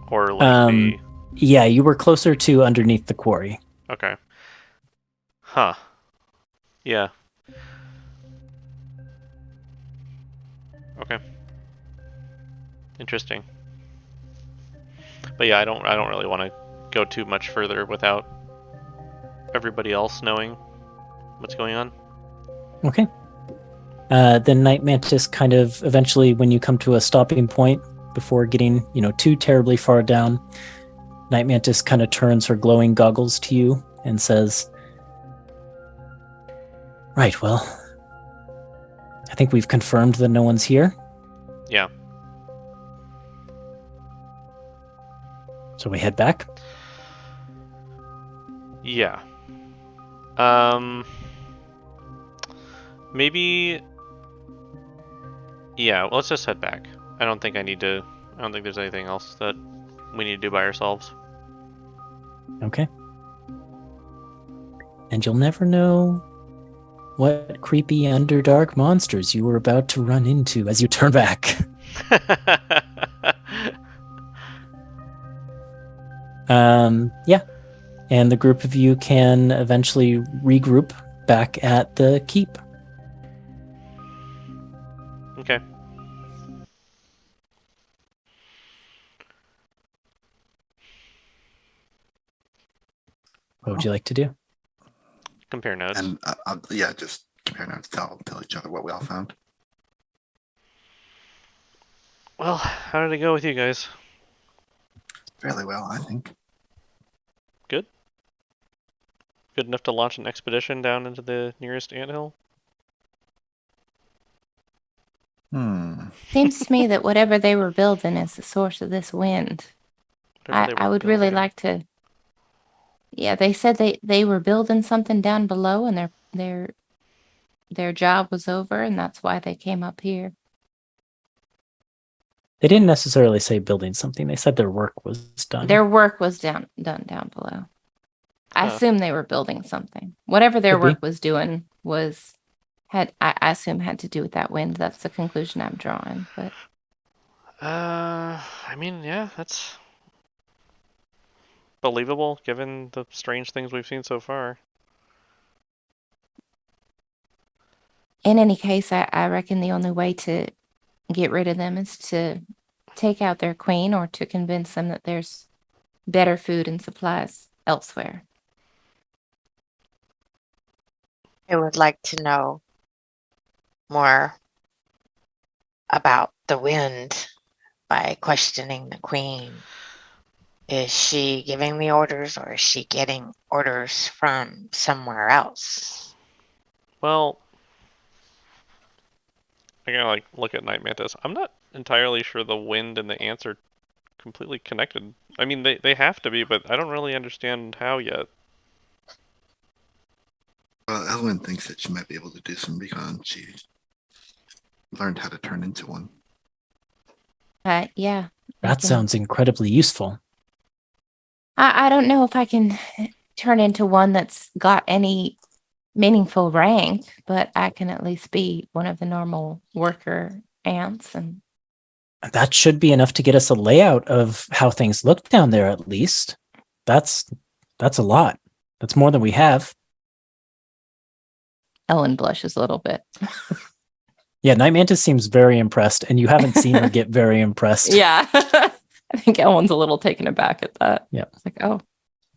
Or like Yeah, you were closer to underneath the quarry. Okay. Huh. Yeah. Okay. Interesting. But yeah, I don't really want to go too much further without everybody else knowing what's going on. Okay. Then Night Mantis kind of eventually, when you come to a stopping point before getting, too terribly far down, Night Mantis kind of turns her glowing goggles to you and says, "Right, well, I think we've confirmed that no one's here. Yeah. So we head back." Yeah. Maybe. Yeah, well, let's just head back. I don't think there's anything else that we need to do by ourselves. Okay. And you'll never know what creepy underdark monsters you were about to run into as you turn back. Yeah. And the group of you can eventually regroup back at the keep. Okay. What would you like to do? Compare notes. And yeah, just compare notes, tell each other what we all found. Well, how did it go with you guys? Fairly well, I think. Good? Good enough to launch an expedition down into the nearest anthill? Seems to me that whatever they were building is the source of this wind. I would really like to. Yeah, they said they were building something down below, and their job was over, and that's why they came up here. They didn't necessarily say building something. They said their work was done. Their work was done down below. I assume they were building something. Whatever their Could be. work was doing I assume had to do with that wind. That's the conclusion I'm drawing. But I mean, yeah, that's believable given the strange things we've seen so far. in any case, I reckon the only way to get rid of them is to take out their queen or to convince them that there's better food and supplies elsewhere. I would like to know more about the wind by questioning the queen. Is she giving the orders or is she getting orders from somewhere else? Well, I gotta like look at Night Mantis. I'm not entirely sure the wind and the ants are completely connected. I mean, they have to be, but I don't really understand how yet. Well, Ellen thinks that she might be able to do some recon. She learned how to turn into one. Yeah. That sounds incredibly useful. I don't know if I can turn into one that's got any meaningful rank, but I can at least be one of the normal worker ants. And That should be enough to get us a layout of how things look down there, at least. That's a lot. That's more than we have. Ellen blushes a little bit. Yeah, Night Mantis seems very impressed, and you haven't seen her get very impressed. Yeah. I think Ellen's a little taken aback at that. Yeah. It's like, oh,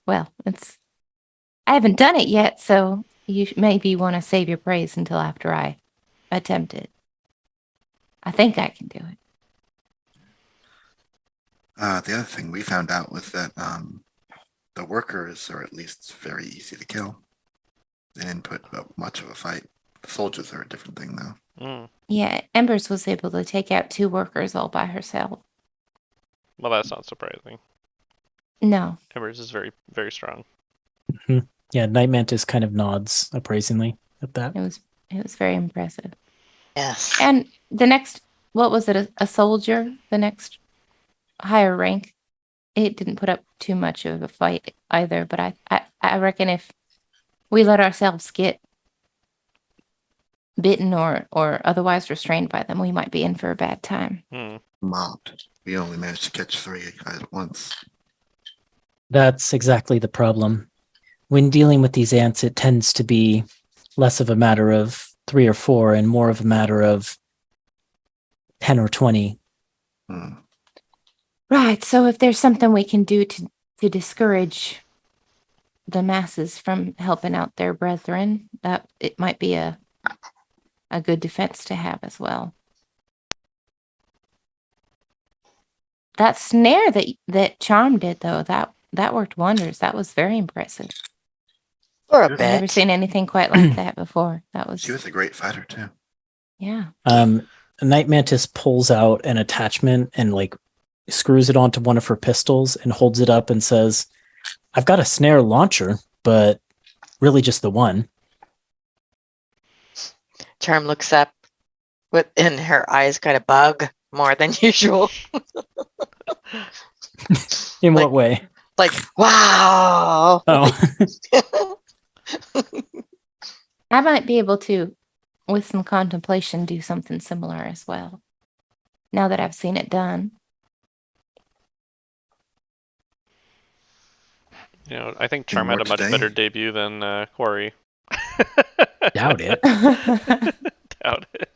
well, I haven't done it yet, so you maybe want to save your praise until after I attempt it. I think I can do it. The other thing we found out was that the workers are at least very easy to kill. They didn't put up much of a fight. The soldiers are a different thing, though. Mm. Yeah, Embers was able to take out 2 workers all by herself. Well, that's not surprising. No. Embers is very, very strong. Yeah, Night Mantis kind of nods appraisingly at that. It was very impressive. Yes. And the next, what was it, a soldier? The next higher rank? It didn't put up too much of a fight either, but I reckon if we let ourselves get bitten or otherwise restrained by them, we might be in for a bad time. Mobbed. We only managed to catch 3 guys at once. That's exactly the problem. When dealing with these ants, it tends to be less of a matter of 3 or 4 and more of a matter of 10 or 20. Right. So if there's something we can do to discourage the masses from helping out their brethren, that it might be a good defense to have as well. That snare that Charm did, though, that worked wonders. That was very impressive. For a I've bit. I've never seen anything quite like that before. That was, She was a great fighter, too. yeah. Night Mantis pulls out an attachment and like screws it onto one of her pistols and holds it up and says, "I've got a snare launcher, but really just the one." Charm looks up and her eyes kind of bug more than usual. In Like- what way? Like, wow. Oh, I might be able to, with some contemplation, do something similar as well. Now that I've seen it done. You know, I think Charm more had a much today? better debut than Quarry. doubt it. Doubt it.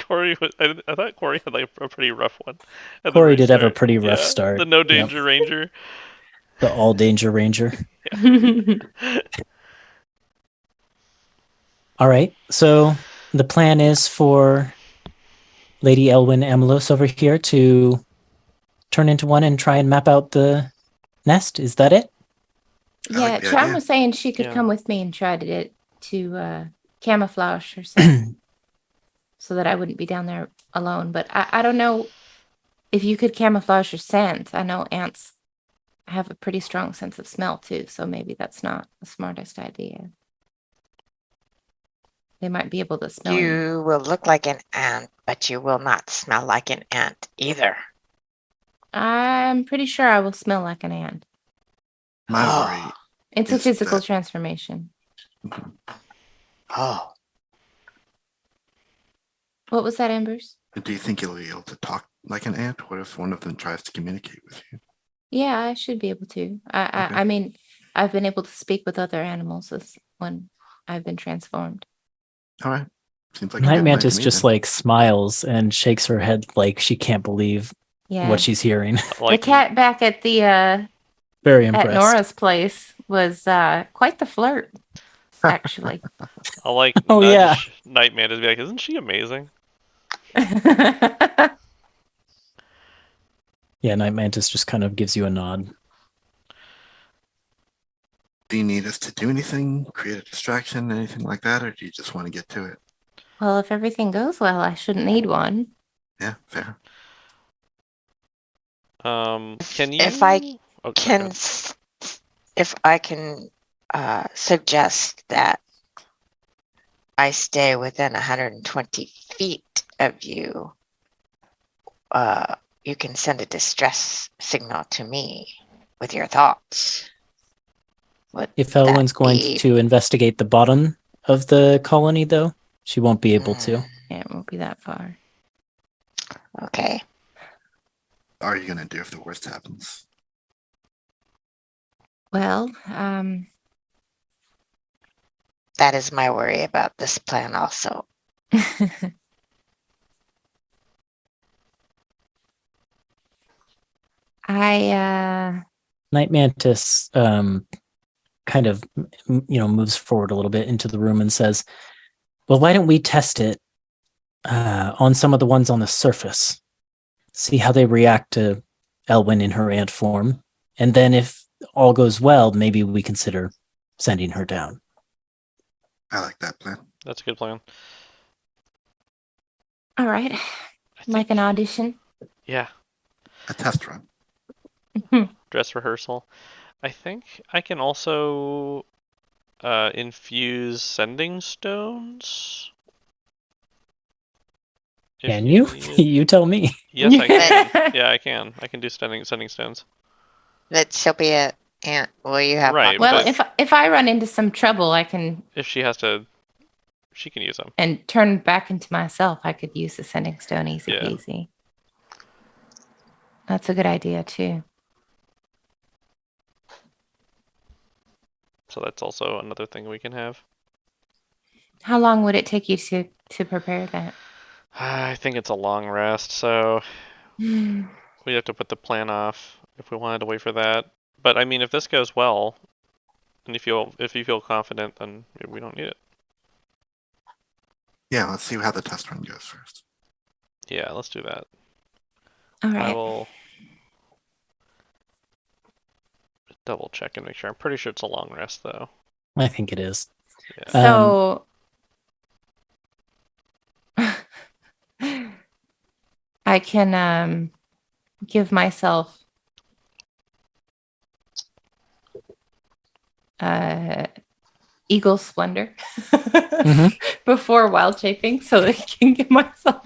Quarry was. I thought Quarry had like a pretty rough one. at the Quarry very did have a start. pretty rough start. The No Yep. Danger Ranger. The All Danger Ranger. All right. So the plan is for Lady Elwyn Amelos over here to turn into one and try and map out the nest. Is that it? I Yeah, like the Charm idea. was saying she could Yeah. come with me and try to camouflage herself so that I wouldn't be down there alone. But I don't know if you could camouflage your scent. I know ants have a pretty strong sense of smell too, so maybe that's not the smartest idea. They might be able to smell you. You will look like an ant, but you will not smell like an ant either. I'm pretty sure I will smell like an ant. My Oh. worry. It's a Is physical that- transformation. Oh. What was that, Embers? Do you think you'll be able to talk like an ant? What if one of them tries to communicate with you? Yeah, I should be able to. Okay. I mean, I've been able to speak with other animals when I've been transformed. All right. Seems like a Night good plan to Mantis me just then. like smiles and shakes her head like she can't believe Yeah. what she's hearing. Like, the cat back at the Very at impressed. Nora's place was quite the flirt. actually. I'll like Oh, nudge yeah. Nightman to be like, isn't she amazing? Yeah, Night Mantis just kind of gives you a nod. Do you need us to do anything, create a distraction, anything like that, or do you just want to get to it? Well, if everything goes well, I shouldn't need one. Yeah, fair. Can you? If I Oh, can, okay. if I can suggest that I stay within 120 feet of you, you can send a distress signal to me with your thoughts. Would If that Elwyn's going be- to investigate the bottom of the colony, though, she won't be able to. Yeah, it won't be that far. Okay. What are you going to do if the worst happens? Well, That is my worry about this plan also. Night Mantis kind of moves forward a little bit into the room and says, well, why don't we test it on some of the ones on the surface? See how they react to Elwyn in her ant form. And then if all goes well, maybe we consider sending her down. I like that plan. That's a good plan. all right. I Like think- an audition. Yeah, A test run. dress rehearsal. I think I can also infuse sending stones. If Can you? need it. You tell me. Yes, I can. Yeah, I can. I can do sending stones. That she'll be a ant. Will you have Right, Well, but- if I run into some trouble, I can If she has to, she can use them. and turn back into myself. I could use the sending stone easy Yeah. peasy. That's a good idea too. So that's also another thing we can have. How long would it take you to prepare that? I think it's a long rest, so we have to put the plan off if we wanted to wait for that. But I mean, if this goes well, and if you feel confident, then maybe we don't need it. Yeah, let's see how the test run goes first. Yeah, let's do that. All I right. will double check and make sure. I'm pretty sure it's a long rest, though. I think it is. Yeah. So I can give myself Eagle Splendor before wild chafing so that I can give myself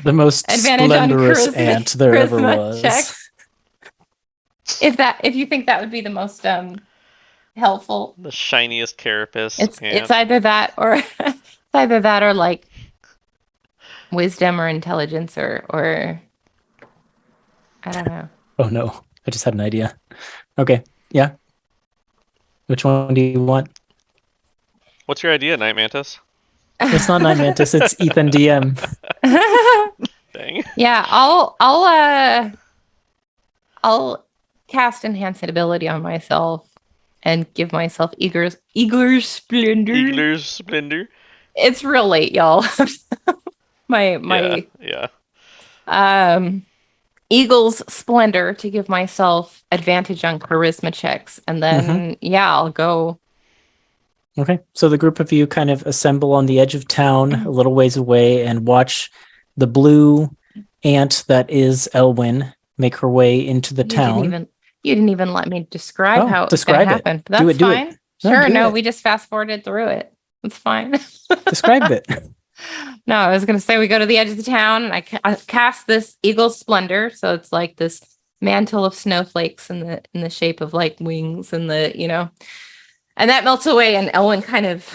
The most advantage on splendorous charisma, ant there ever charisma was. checks. If you think that would be the most helpful. The shiniest carapace. It's either that or like wisdom or intelligence or I don't know. Oh no, I just had an idea. Okay, yeah. Which one do you want? What's your idea, Night Mantis? It's not Night Mantis, it's Ethan DM. Dang. Yeah, I'll cast enhanced ability on myself and give myself Eagle's Splendor. Eagler's Splendor. It's real late, y'all. my Yeah. Eagle's Splendor to give myself advantage on charisma checks, and then I'll go. Okay, so the group of you kind of assemble on the edge of town, a little ways away, and watch the blue ant that is Elwyn make her way into the town. You didn't even let me describe how it was going describe to it. happen. But that's Do it. fine. No, Sure, do no, it. we just fast forwarded through it. It's fine. Describe it. No, I was going to say we go to the edge of the town and I cast this Eagle Splendor. So it's like this mantle of snowflakes in the shape of like wings and and that melts away and Elwyn kind of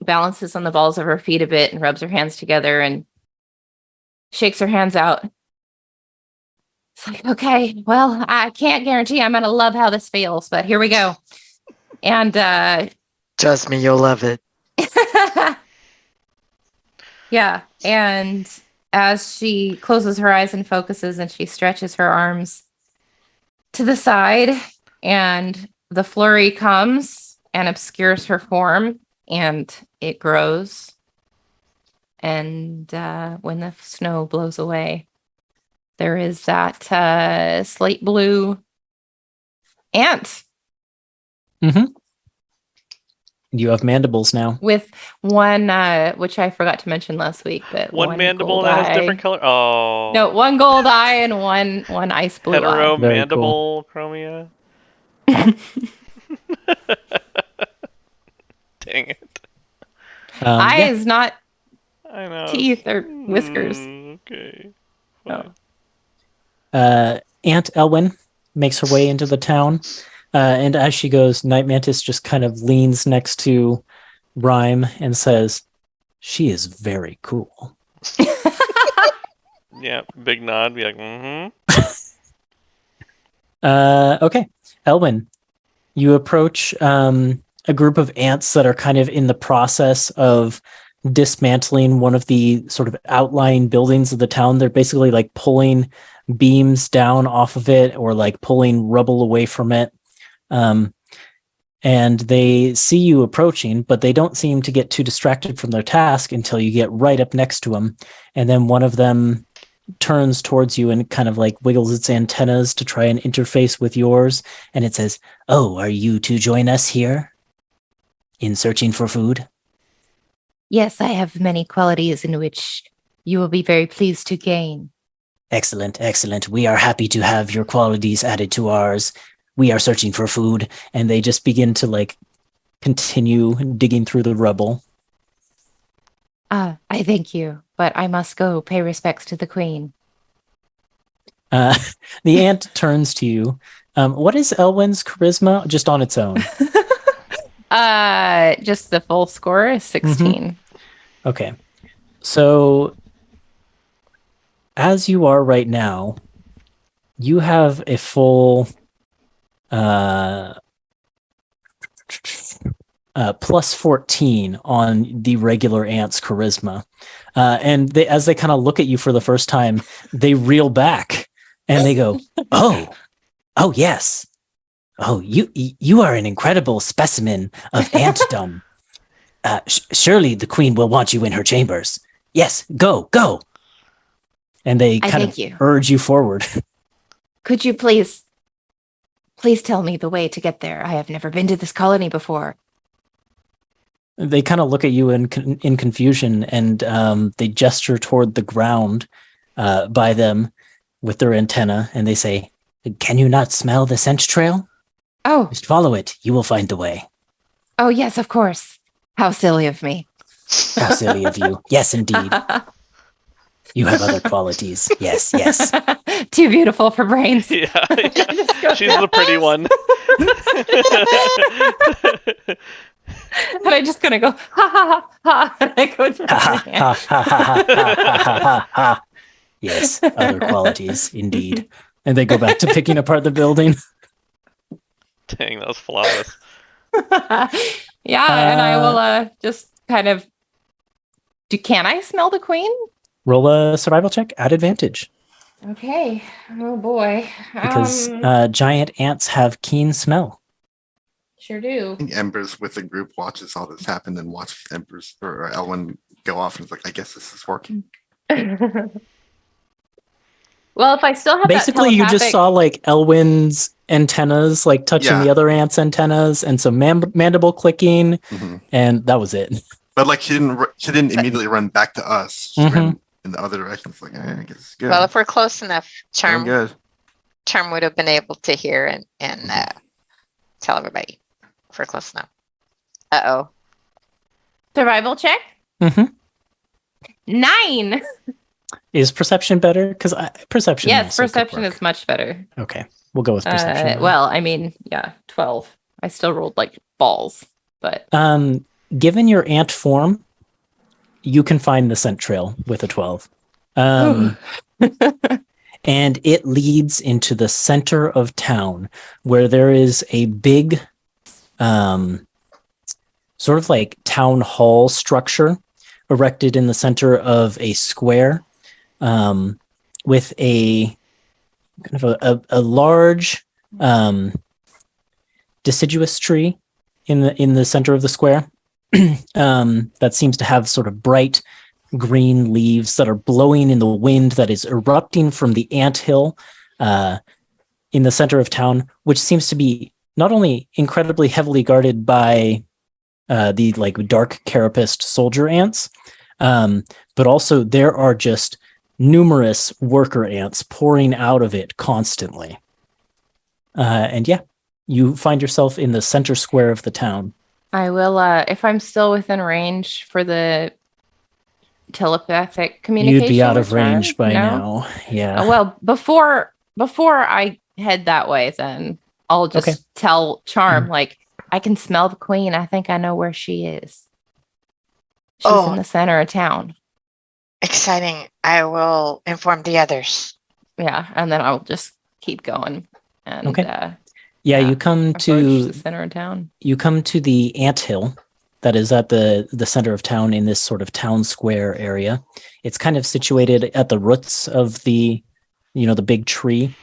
balances on the balls of her feet a bit and rubs her hands together and shakes her hands out. It's like, okay, well, I can't guarantee I'm going to love how this feels, but here we go. And Trust me, you'll love it. yeah, and as she closes her eyes and focuses and she stretches her arms to the side and the flurry comes and obscures her form, and it grows. And when the snow blows away, there is that slate blue ant You have mandibles now. with one, which I forgot to mention last week, but One mandible gold that has eye. different color. Oh. No, one gold eye and one ice blue Hetero eye. Very mandible chromia. Dang it. Eyes, not I know. teeth or whiskers. Okay. Oh. Fine. Aunt Elwyn makes her way into the town. And as she goes, Night Mantis just kind of leans next to Rhyme and says, "She is very cool." Yeah, big nod. Be like, Okay, Elwyn, you approach a group of ants that are kind of in the process of dismantling one of the sort of outlying buildings of the town. They're basically like pulling beams down off of it or like pulling rubble away from it. And they see you approaching, but they don't seem to get too distracted from their task until you get right up next to them. And then one of them turns towards you and kind of like wiggles its antennas to try and interface with yours. And it says, "Oh, are you to join us here in searching for food?" Yes, I have many qualities in which you will be very pleased to gain. Excellent, excellent. We are happy to have your qualities added to ours. We are searching for food. And they just begin to like continue digging through the rubble. I thank you, but I must go pay respects to the queen. The ant turns to you. What is Elwyn's charisma just on its own? Just the full score is 16. Okay. So as you are right now, you have a full plus 14 on the regular ant's charisma. And they, as they kind of look at you for the first time, they reel back and they go, oh, yes. Oh, you are an incredible specimen of antdom. Surely the queen will want you in her chambers. Yes, go. And they I kind of thank you. urge you forward. Could you please tell me the way to get there? I have never been to this colony before. They kind of look at you in confusion, and they gesture toward the ground by them with their antenna, and they say, "Can you not smell the scent trail? Oh, Just follow it. You will find the way." oh yes, of course. How silly of me. How silly of you. Yes, indeed. You have other qualities. Yes. Too beautiful for brains. Yeah. She's the pretty one. And I'm just gonna go ha ha ha, and I go to Ha, ha, ha, ha, ha, ha, ha, ha. Yes, other qualities, indeed. And they go back to picking apart the building. Dang, that was flawless. Yeah, and I will just kind of can I smell the queen? Roll a survival check at advantage. Okay. Oh boy. Because giant ants have keen smell. Sure do. I think Embers with the group watches all this happen and watches Embers or Elwyn go off and is like, I guess this is working. Well, if I still have Basically, that you just saw like Elwyn's antennas like touching the other ants' antennas and some mandible clicking, and that was it. But like she didn't immediately run back to us. She ran in the other direction. It's like, I guess it's good. Well, if we're close enough, I'm good. Charm would have been able to hear and tell everybody if we're close enough. Uh-oh. survival check. 9. Is perception better? Because perception. Yes, also could perception work. is much better. Okay, we'll go with perception. then. Well, I mean, yeah, 12. I still rolled like balls, but given your ant form, you can find the scent trail with a 12. And it leads into the center of town where there is a big sort of like town hall structure erected in the center of a square with a kind of a large deciduous tree in the center of the square. That seems to have sort of bright green leaves that are blowing in the wind that is erupting from the anthill in the center of town, which seems to be not only incredibly heavily guarded by the like dark carapaced soldier ants, but also there are just numerous worker ants pouring out of it constantly. And yeah, you find yourself in the center square of the town. I will, if I'm still within range for the telepathic communication. You'd be out of with her, range by no? now. Yeah. Well, before I head that way, then I'll just Okay. tell Charm, like, I can smell the queen. I think I know where she is. She's Oh. in the center of town. Exciting. I will inform the others. Yeah, and then I'll just keep going. And Okay. yeah, You come approach to the center of town. you come to the anthill that is at the center of town in this sort of town square area. It's kind of situated at the roots of the big tree.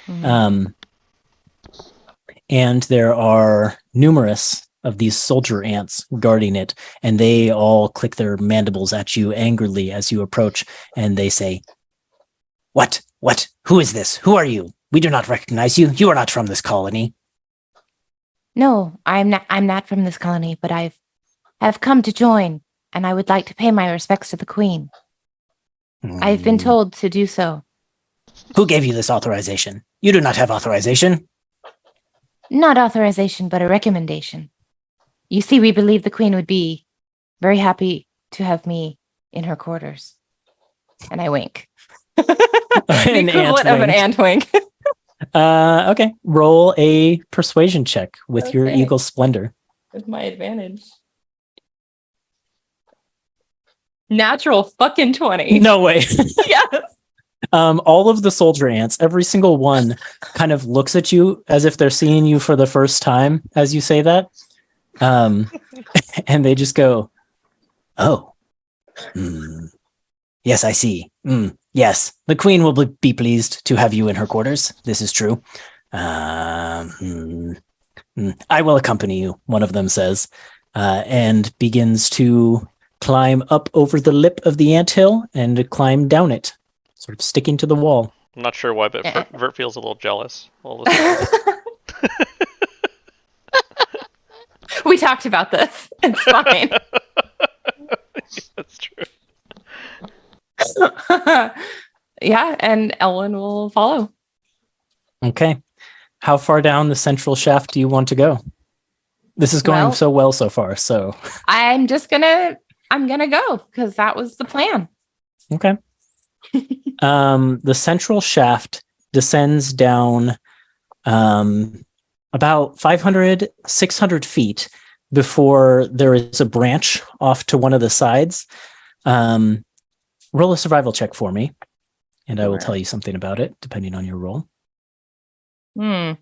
Mhm. And there are numerous of these soldier ants guarding it, and they all click their mandibles at you angrily as you approach, and they say, What? Who is this? Who are you? We do not recognize you. You are not from this colony." No, I'm not from this colony, but I've come to join, and I would like to pay my respects to the queen. I've been told to do so. Who gave you this authorization? You do not have authorization. Not authorization, but a recommendation. You see, we believe the queen would be very happy to have me in her quarters. And I wink. The An equivalent of an ant wink. Okay. Roll a persuasion check with your Okay. eagle splendor. With my advantage. Natural fucking 20. No way. Yes. All of the soldier ants, every single one kind of looks at you as if they're seeing you for the first time as you say that. And they just go, "Oh, yes, I see. Yes, the queen will be pleased to have you in her quarters. This is true. I will accompany you," one of them says, and begins to climb up over the lip of the anthill and climb down it, sort of sticking to the wall. I'm not sure why, but Vert feels a little jealous all of a sudden. We talked about this. It's fine. That's true. Yeah, and Ellen will follow. Okay. How far down the central shaft do you want to go? This is going so well so far, so. I'm gonna go because that was the plan. Okay. The central shaft descends down about 500, 600 feet before there is a branch off to one of the sides. Roll a survival check for me, and I will tell you something about it, depending on your roll. 11.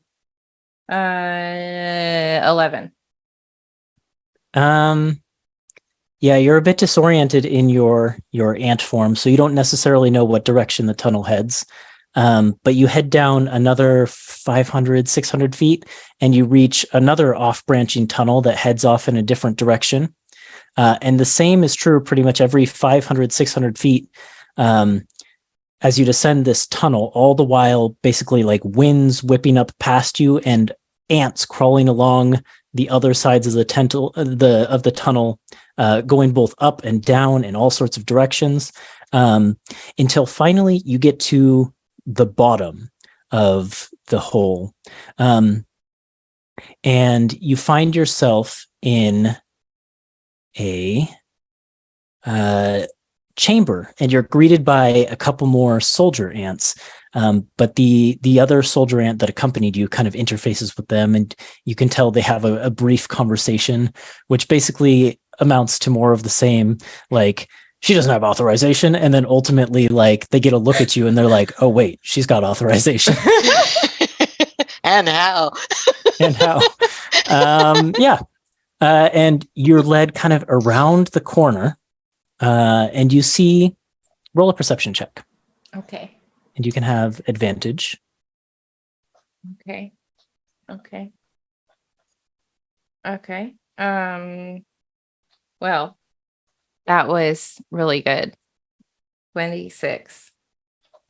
Yeah, you're a bit disoriented in your ant form, so you don't necessarily know what direction the tunnel heads. But you head down another 500, 600 feet, and you reach another off-branching tunnel that heads off in a different direction. And the same is true pretty much every 500, 600 feet as you descend this tunnel, all the while basically like winds whipping up past you and ants crawling along the other sides of the tunnel, going both up and down in all sorts of directions, until finally you get to the bottom of the hole. And you find yourself in a chamber, and you're greeted by a couple more soldier ants. But the other soldier ant that accompanied you kind of interfaces with them, and you can tell they have a brief conversation, which basically amounts to more of the same, like, she doesn't have authorization, and then ultimately, like, they get a look at you and they're like, oh wait, she's got authorization. And how? And how? Yeah. And you're led kind of around the corner, and you see, roll a perception check. Okay. And you can have advantage. Okay. Okay. Well, that was really good. 26.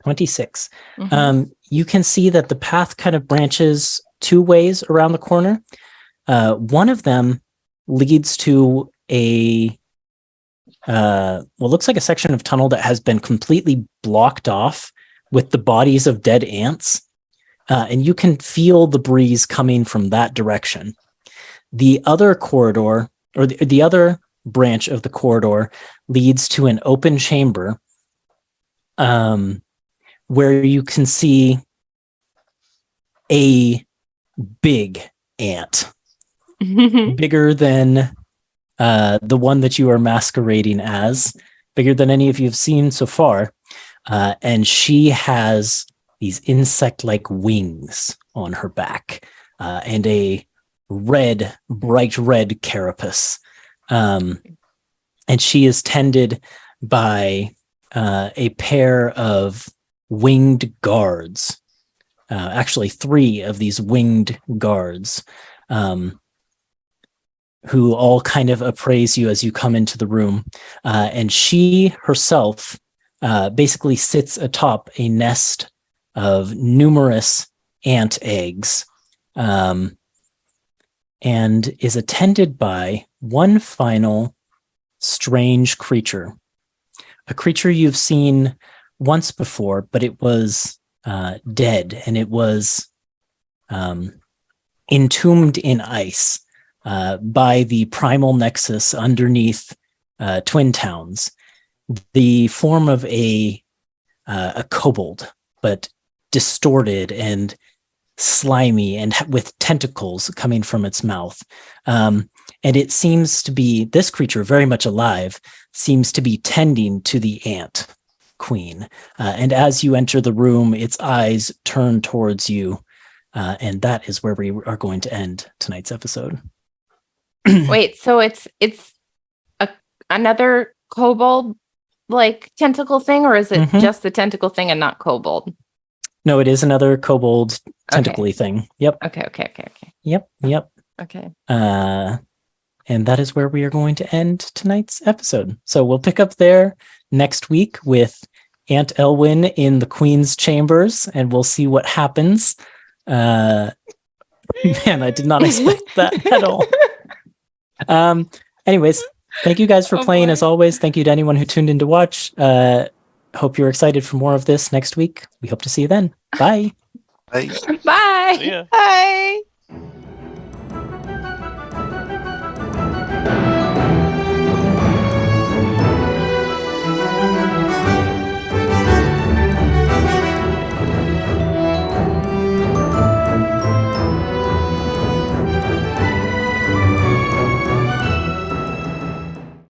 26. Mhm. You can see that the path kind of branches two ways around the corner. One of them leads to looks like a section of tunnel that has been completely blocked off with the bodies of dead ants. And you can feel the breeze coming from that direction. The other corridor, or the other branch of the corridor, leads to an open chamber where you can see a big ant, bigger than the one that you are masquerading as, bigger than any of you have seen so far. And she has these insect-like wings on her back and a bright red carapace. And she is tended by a pair of winged guards. Actually, 3 of these winged guards who all kind of appraise you as you come into the room. And she herself basically sits atop a nest of numerous ant eggs and is attended by one final strange creature. A creature you've seen once before, but it was dead, and it was entombed in ice by the primal nexus underneath Twin Towns. The form of a kobold, but distorted and slimy and with tentacles coming from its mouth. And it seems to be, this creature, very much alive, seems to be tending to the ant queen. And as you enter the room, its eyes turn towards you. And that is where we are going to end tonight's episode. Wait, so it's another kobold like tentacle thing, or is it just the tentacle thing and not kobold? No, it is another kobold tentacly thing. Yep. Okay. Yep. Okay. And that is where we are going to end tonight's episode. So we'll pick up there next week with Aunt Elwyn in the Queen's chambers, and we'll see what happens. Man, I did not expect that at all. Anyways, thank you guys for playing as always. Thank you to anyone who tuned in to watch. Hope you're excited for more of this next week. We hope to see you then. Bye. Hey. Bye. See ya. Bye.